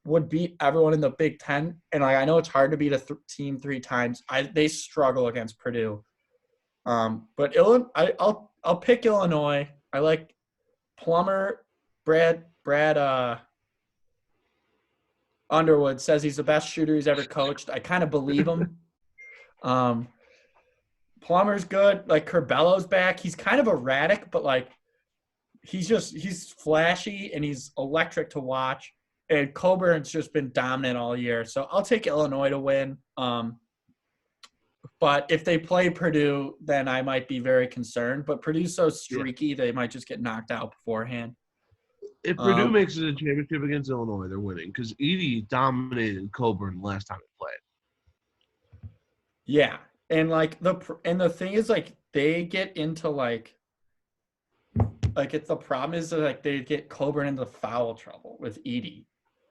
would beat everyone in the Big Ten, and I know it's hard to beat a team 3 times. They struggle against Purdue, but I'll pick Illinois. I like Plummer. Brad Underwood says he's the best shooter he's ever coached. I kind of believe him. Plummer's good. Like Curbelo's back. He's kind of erratic, but like he's flashy and he's electric to watch. And Coburn's just been dominant all year. So I'll take Illinois to win. But if they play Purdue, then I might be very concerned. But Purdue's so streaky, they might just get knocked out beforehand. If Purdue makes it a championship against Illinois, they're winning because Edey dominated Coburn last time they played. Yeah, and the thing is they get into it's the problem is that they get Coburn into foul trouble with Edey.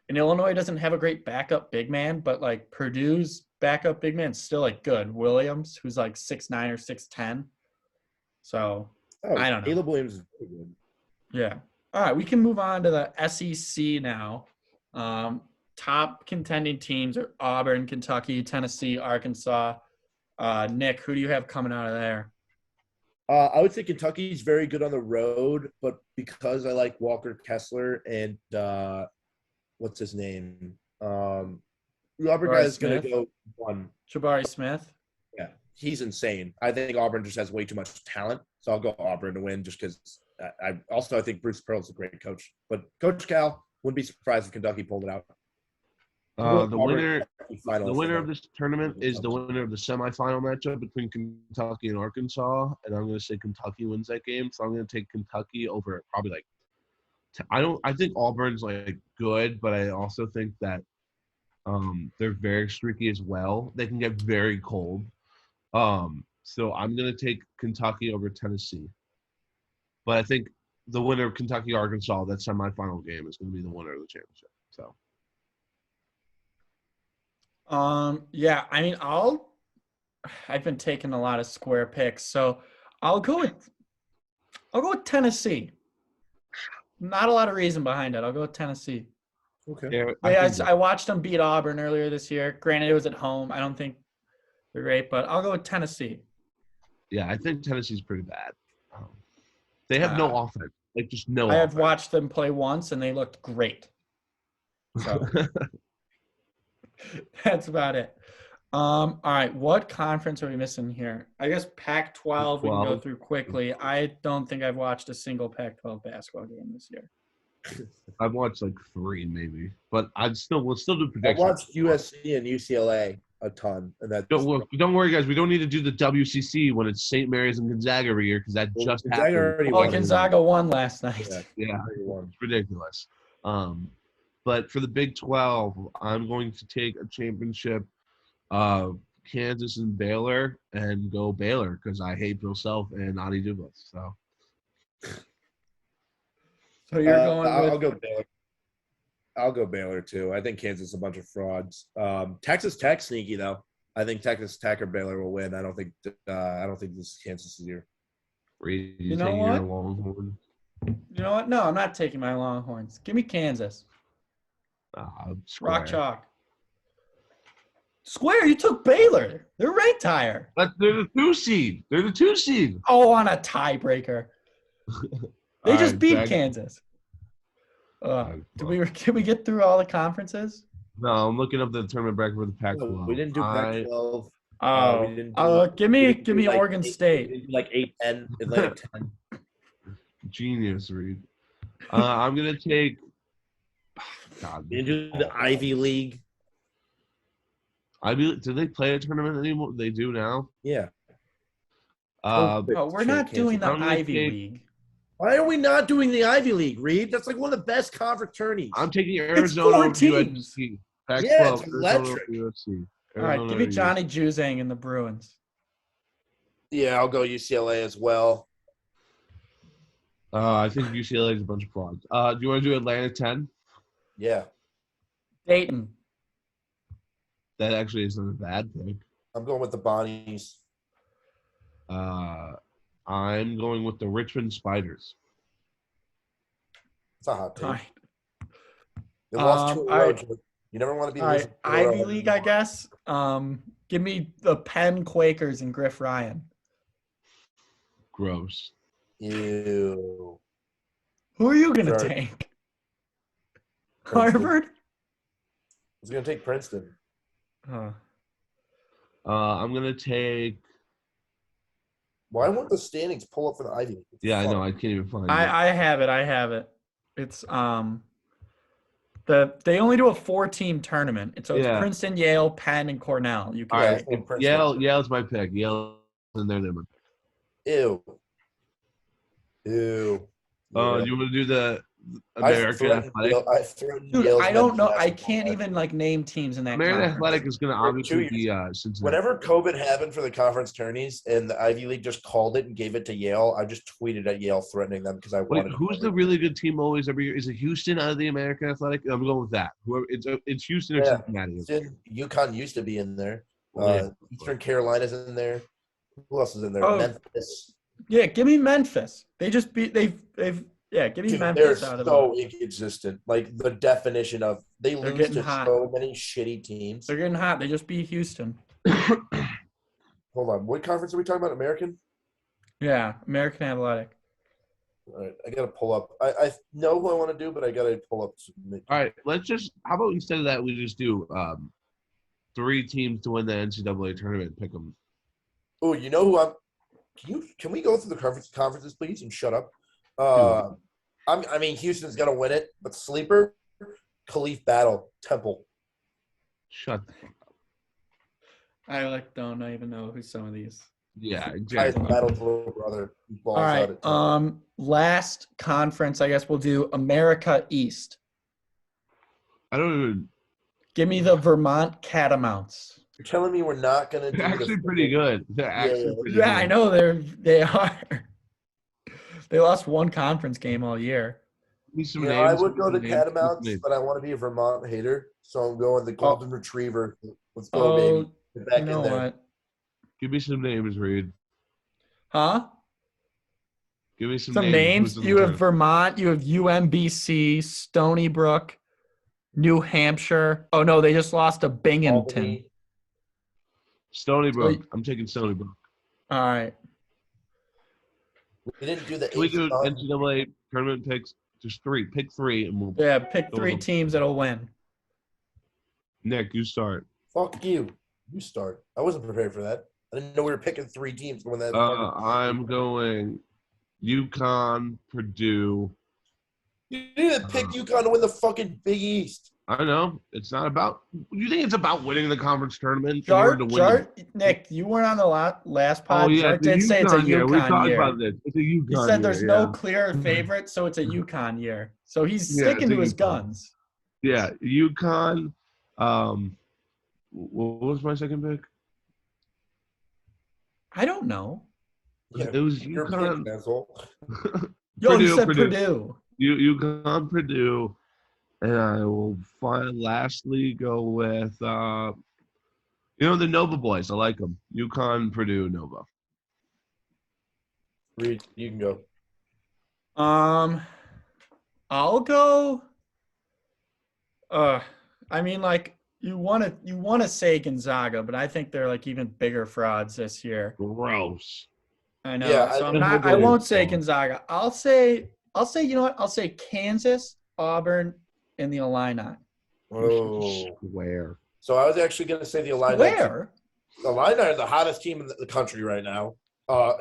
And Illinois doesn't have a great backup big man, but Purdue's backup big man is still good. Williams, who's 6'9" or 6'10". So I don't know. Caleb Williams is pretty good. Yeah. All right, we can move on to the SEC now. Top contending teams are Auburn, Kentucky, Tennessee, Arkansas. Nick, who do you have coming out of there? I would say Kentucky's very good on the road, but because I like Walker Kessler and what's his name? The Auburn guy is going to go one. Jabari Smith? Yeah, he's insane. I think Auburn just has way too much talent, so I'll go Auburn to win just because I think Bruce Pearl's a great coach. But Coach Cal, wouldn't be surprised if Kentucky pulled it out. The winner of this tournament is the winner of the semifinal matchup between Kentucky and Arkansas, and I'm going to say Kentucky wins that game. So I'm going to take Kentucky over probably I think Auburn's good, but I also think that they're very streaky as well. They can get very cold. So I'm going to take Kentucky over Tennessee. But I think the winner of Kentucky-Arkansas, that semifinal game, is going to be the winner of the championship. So. Yeah, I mean, I've been taking a lot of square picks, so I'll go with Tennessee. Not a lot of reason behind it. I'll go with Tennessee. Okay. Yeah, I watched them beat Auburn earlier this year. Granted, it was at home. I don't think they're great, but I'll go with Tennessee. Yeah, I think Tennessee's pretty bad. They have no offense. Just no I offense. have watched them play once, and they looked great. So that's about it. All right, what conference are we missing here? I guess Pac-12 we can go through quickly. I don't think I've watched a single Pac-12 basketball game this year. I've watched 3 maybe, but we'll still do predictions. I watched USC and UCLA a ton, and don't worry, guys. We don't need to do the WCC when it's St. Mary's and Gonzaga every year because that just happened. Gonzaga won last night. Yeah, it's ridiculous. But for the Big 12, I'm going to take a championship, Kansas and Baylor, and go Baylor because I hate Bill Self and Adi Douglas. So you're going with – I'll go Baylor. I'll go Baylor too. I think Kansas is a bunch of frauds. Texas Tech sneaky though. I think Texas Tech or Baylor will win. I don't think this is Kansas' year. You know what? You know what? No, I'm not taking my Longhorns. Give me Kansas. Rock chalk. Square, you took Baylor. They're ranked higher. But they're the 2 seed. Oh, on a tiebreaker. They just beat Kansas. Can we get through all the conferences? No, I'm looking up the tournament bracket for the Pac-12. We didn't do Pac-12. Give me Oregon State. We did 8-10, Atlantic 10. Genius, Reed. I'm gonna take. God, we didn't do the Ivy League. Do they play a tournament anymore? They do now. Yeah. We're not doing the Ivy League. Why are we not doing the Ivy League, Reed? That's one of the best conference tourneys. I'm taking Arizona over USC. Yeah, it's electric. USC. All right, give me Johnny Juzang and the Bruins. Yeah, I'll go UCLA as well. I think UCLA is a bunch of frauds. Do you want to do Atlanta 10? Yeah. Dayton. That actually isn't a bad pick. I'm going with the Bonnies. I'm going with the Richmond Spiders. It's a hot take. Right. They lost 2 in a row. You never want to be losing. Ivy League, I guess. Give me the Penn Quakers and Griff Ryan. Gross. Ew. Who are you going to take? Princeton. Harvard? I was going to take Princeton. I'm going to take – why won't the standings pull up for the Ivy League? I know. I can't even find it. I have it. It's they only do a 4-team tournament. So it's Princeton, Yale, Penn, and Cornell. You can Yale's my pick. Yale's in there. Ew. You want to do the American Athletic. Dude, I don't know. I can't even name teams in that American conference. Athletic is going to obviously be Cincinnati. Whenever COVID happened for the conference tourneys and the Ivy League just called it and gave it to Yale, I just tweeted at Yale threatening them because I wanted. Who's the really good team always every year? Is it Houston out of the American Athletic? I'm going with that. It's Houston or Cincinnati. UConn used to be in there. Eastern Carolina's in there. Who else is in there? Memphis. Yeah, give me Memphis. They just beat give me Memphis out of They're so inconsistent. Like the definition of they lose to so many shitty teams. They're getting hot. They just beat Houston. Hold on. What conference are we talking about? American? Yeah, American Athletic. All right. I gotta pull up. I know who I want to do, but I gotta pull up. All right, how about instead of that we just do 3 teams to win the NCAA tournament, pick them. Oh, you know who I'm can we go through the conferences, please, and shut up? I mean, Houston's gonna win it, but sleeper, Khalif Battle, Temple. Shut the fuck up. I don't even know who some of these. Yeah, exactly. Battle's little brother. All right. Last conference, I guess we'll do America East. I don't even. Give me the Vermont Catamounts. You're telling me we're not gonna do They're actually pretty good. They're actually pretty good. I know they are. They lost one conference game all year. I would go to Catamounts, but I want to be a Vermont hater, so I'm going the Golden Retriever. Let's go, baby. Get back you know in there. What? Give me some names, Reed. Huh? Give me some names. You have Vermont. You have UMBC, Stony Brook, New Hampshire. Oh, no, they just lost to Binghamton. Albany. Stony Brook. I'm taking Stony Brook. All right. We didn't do the. Can we do NCAA tournament picks? Just 3. Pick 3 and we'll. Yeah, pick 3 teams that'll win. Nick, you start. Fuck you. You start. I wasn't prepared for that. I didn't know we were picking 3 teams when that. I'm going UConn, Purdue. You didn't pick UConn to win the fucking Big East. I know. It's not about – you think it's about winning the conference tournament? Nick, you weren't on the last pod. Oh, yeah. Jart did say it's a UConn year. We talked about this. It's a UConn year. He said there's no clear favorite, so it's a UConn year. So he's sticking to his guns. Yeah, UConn. What was my second pick? I don't know. Yeah, it was UConn. Yo, you said Purdue. UConn, Purdue. And I will lastly go with, the Nova boys. I like them. UConn, Purdue, Nova. Reed, you can go. I'll go. You want to say Gonzaga, but I think they're even bigger frauds this year. Gross. I know. Yeah, so I won't say Gonzaga. I'll say you know what? I'll say Kansas, Auburn, and the Illini. Oh, square. So I was actually going to say the Illini. Where? The Illini are the hottest team in the country right now.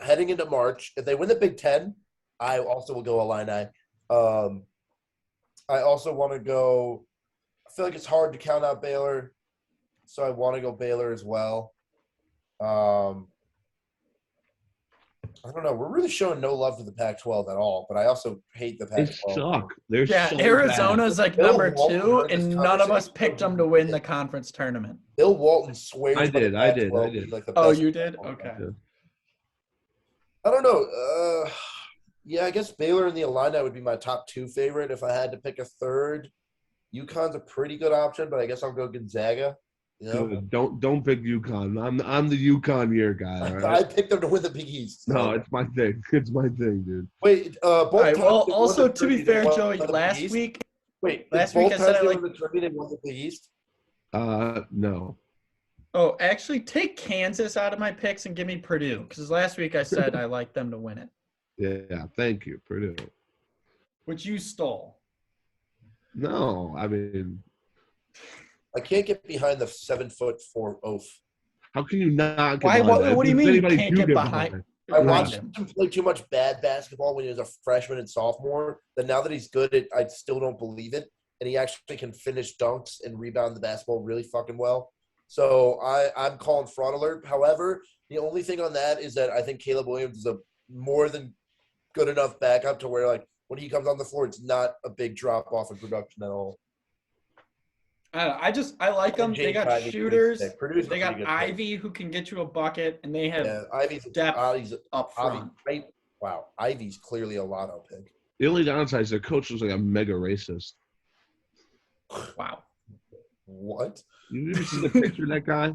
Heading into March, if they win the Big Ten, I also will go Illini. I also want to go. I feel like it's hard to count out Baylor, so I want to go Baylor as well. I don't know. We're really showing no love for the Pac-12 at all, but I also hate the Pac-12. They suck. They're so Arizona's bad. number 2, and none of us picked them to win the conference tournament. Bill Walton swears. I did. Oh, you did? Okay. I don't know. Yeah, I guess Baylor and the Illini would be my top 2 favorite. If I had to pick a third, UConn's a pretty good option, but I guess I'll go Gonzaga. You know? Don't pick UConn. I'm the UConn year guy. Right? I picked them to win the Big East. So. No, it's my thing. It's my thing, dude. Wait, both right, well, also to be fair, Joey, last week I said I like the Derby, they won the Big East. No. Oh, actually, take Kansas out of my picks and give me Purdue, because last week I said I like them to win it. Yeah, thank you, Purdue. Which you stole. No, I mean. I can't get behind the 7'4" oaf. How can you not? Why? What do you mean you can't get behind? I watched him play too much bad basketball when he was a freshman and sophomore. Then now that he's good, I still don't believe it. And he actually can finish dunks and rebound the basketball really fucking well. So I'm calling fraud alert. However, the only thing on that is that I think Caleb Williams is a more than good enough backup to where when he comes on the floor, it's not a big drop off in production at all. I don't know. I like them. They got Ivey's shooters. Purdue's They got pretty good Ivy who can get you a bucket, and they have Ivy's depth up front. Wow, Ivy's clearly a lotto pick. The only downside is their coach was like a mega racist. Wow. What? You ever seen the picture of that guy?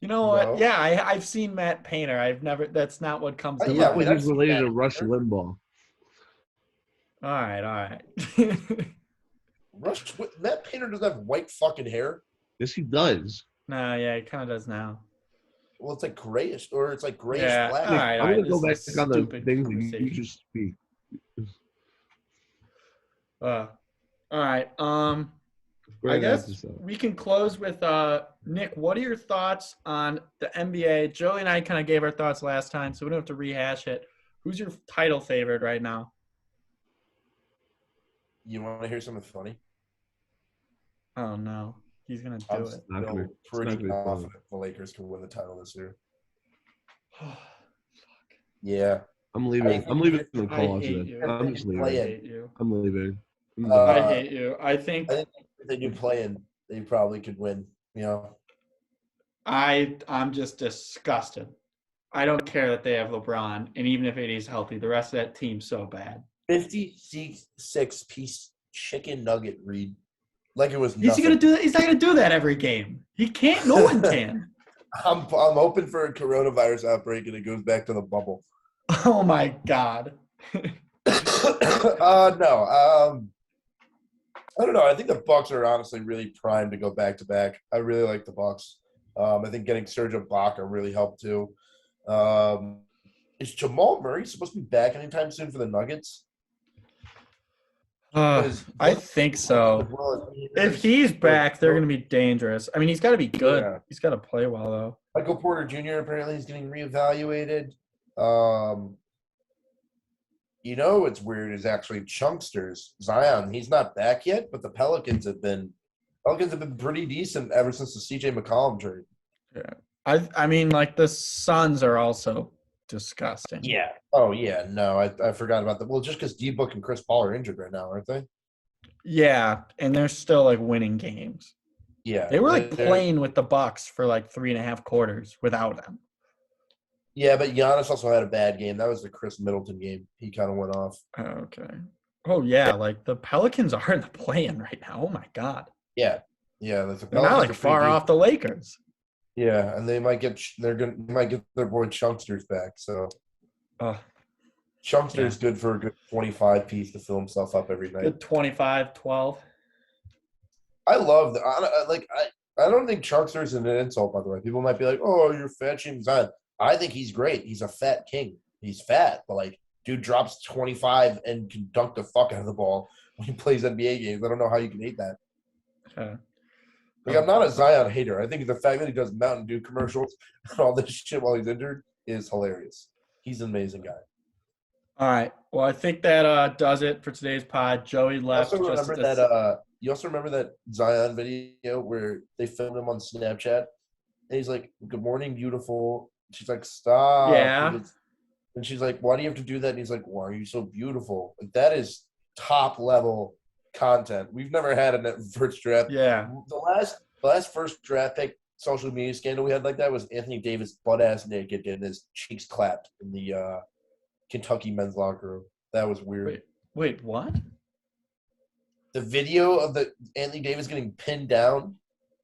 You know what? No. Yeah, I've seen Matt Painter. I've never. That's not what comes. He to yeah, looked mind. like he's related to Rush Limbaugh. All right. Matt Painter doesn't have white fucking hair. Yes, he does. No, yeah, he kind of does now. Well, it's like grayish, or it's like grayish Yeah, black. all right. I'm going to go back This is on the stupid things that you conversation. just speak. All right. I Great guess episode. we can close with Nick. What are your thoughts on the NBA? Joey and I kind of gave our thoughts last time, so we don't have to rehash it. Who's your title favorite right now? You want to hear something funny? Oh no, he's gonna do I'm it. still pretty gonna be funny. confident the Lakers can win the title this year. Yeah. I'm leaving. I'm leaving the I call hate today. you. I'm just I leaving. hate you. I'm leaving. I'm Uh, I done. hate you. I think if they do play in, they probably could win. You know, I'm just disgusted. I don't care that they have LeBron, and even if AD's healthy, the rest of that team's so bad. 56-piece chicken nugget, Reed. Like it was He's nothing. gonna do that. He's not gonna do that every game. He can't. No one can. I'm hoping for a coronavirus outbreak and it goes back to the bubble. Oh my god. No. I don't know. I think the Bucks are honestly really primed to go back to back. I really like the Bucks. I think getting Serge Ibaka really helped too. Is Jamal Murray supposed to be back anytime soon for the Nuggets? I think so. If he's back, they're going to be dangerous. I mean, he's got to be good. Yeah. He's got to play well, though. Michael Porter Jr. apparently is getting reevaluated. You know what's weird is actually Chunksters. Zion, he's not back yet, but the Pelicans have been pretty decent ever since the CJ McCollum trade. Yeah. I mean, like, the Suns are also disgusting. Yeah. Oh, yeah. No, I forgot about that. Well, just because D-Book and Chris Paul are injured right now, aren't they? Yeah, and they're still, like, winning games. Yeah. They were, like, playing with the Bucks for, like, 3.5 quarters without them. Yeah, but Giannis also had a bad game. That was the Chris Middleton game. He kind of went off. Okay. Oh, yeah, like, the Pelicans are in the play-in right now. Oh, my God. Yeah. Yeah. The They're not, like, far off the Lakers. Yeah, and they might get their boy Chunksters back. So Chunkster's good for a good 25 piece to fill himself up every night. Good 25-12. I love that. I don't think Chunkster is an insult, by the way. People might be like, "Oh, you're fat shaming Zion." I think he's great. He's a fat king. He's fat, but like, dude drops 25 and can dunk the fuck out of the ball when he plays NBA games. I don't know how you can hate that. Like, I'm not a Zion hater. I think the fact that he does Mountain Dew commercials and all this shit while he's injured is hilarious. He's an amazing guy. All right. Well, I think that does it for today's pod. Joey left. You also remember that Zion video where they filmed him on Snapchat? And he's like, "Good morning, beautiful." She's like, "Stop." Yeah. And she's like, "Why do you have to do that?" And he's like, "Why are you so beautiful?" Like, that is top level content. We've never had a first draft. Yeah. The last first draft pick social media scandal we had like that was Anthony Davis butt ass naked and his cheeks clapped in the Kentucky men's locker room. That was weird. Wait, what? The video of the Anthony Davis getting pinned down,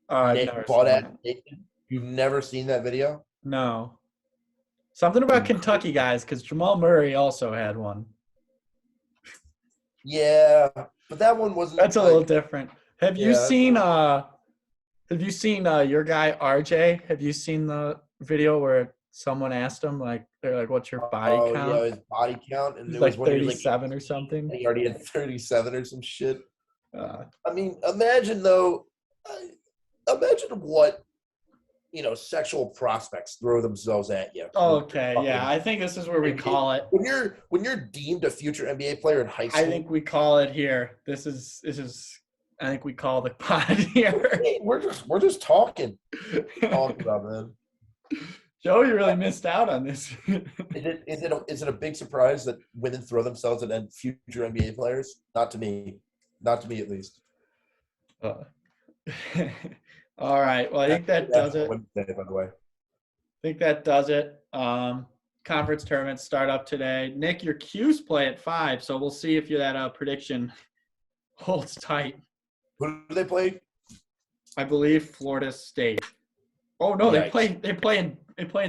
I've butt ass naked. You've never seen that video? No. Something about Kentucky guys, because Jamal Murray also had one. Yeah, but that one wasn't. That's a little different. Have you seen your guy RJ? Have you seen the video where someone asked him they're like, "What's your body count?" Yeah, his body count, and He's it like was 37 or something. He already had 37 or some shit. I mean, imagine what sexual prospects throw themselves at you. Okay, yeah, I think this is where we call it. When you're deemed a future NBA player in high school, I think we call it here. This is. I think we call the pod here. We're just talking about, man. Joey really missed out on this. Is it a big surprise that women throw themselves at future NBA players? Not to me. Not to me, at least. All right. Well, I think that does it. Wednesday, by the way. I think that does it. Conference tournaments start up today. Nick, your Q's play at 5, so we'll see if that prediction holds tight. Who do they play? I believe Florida State. Oh no, Yikes. they play in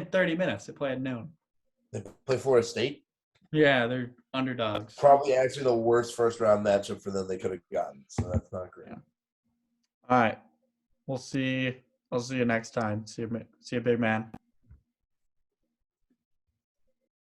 30 minutes. They play at noon. They play Florida State? Yeah, they're underdogs. Probably actually the worst first round matchup for them they could have gotten. So that's not great. Yeah. All right. We'll see. I'll see you next time. See you, big man.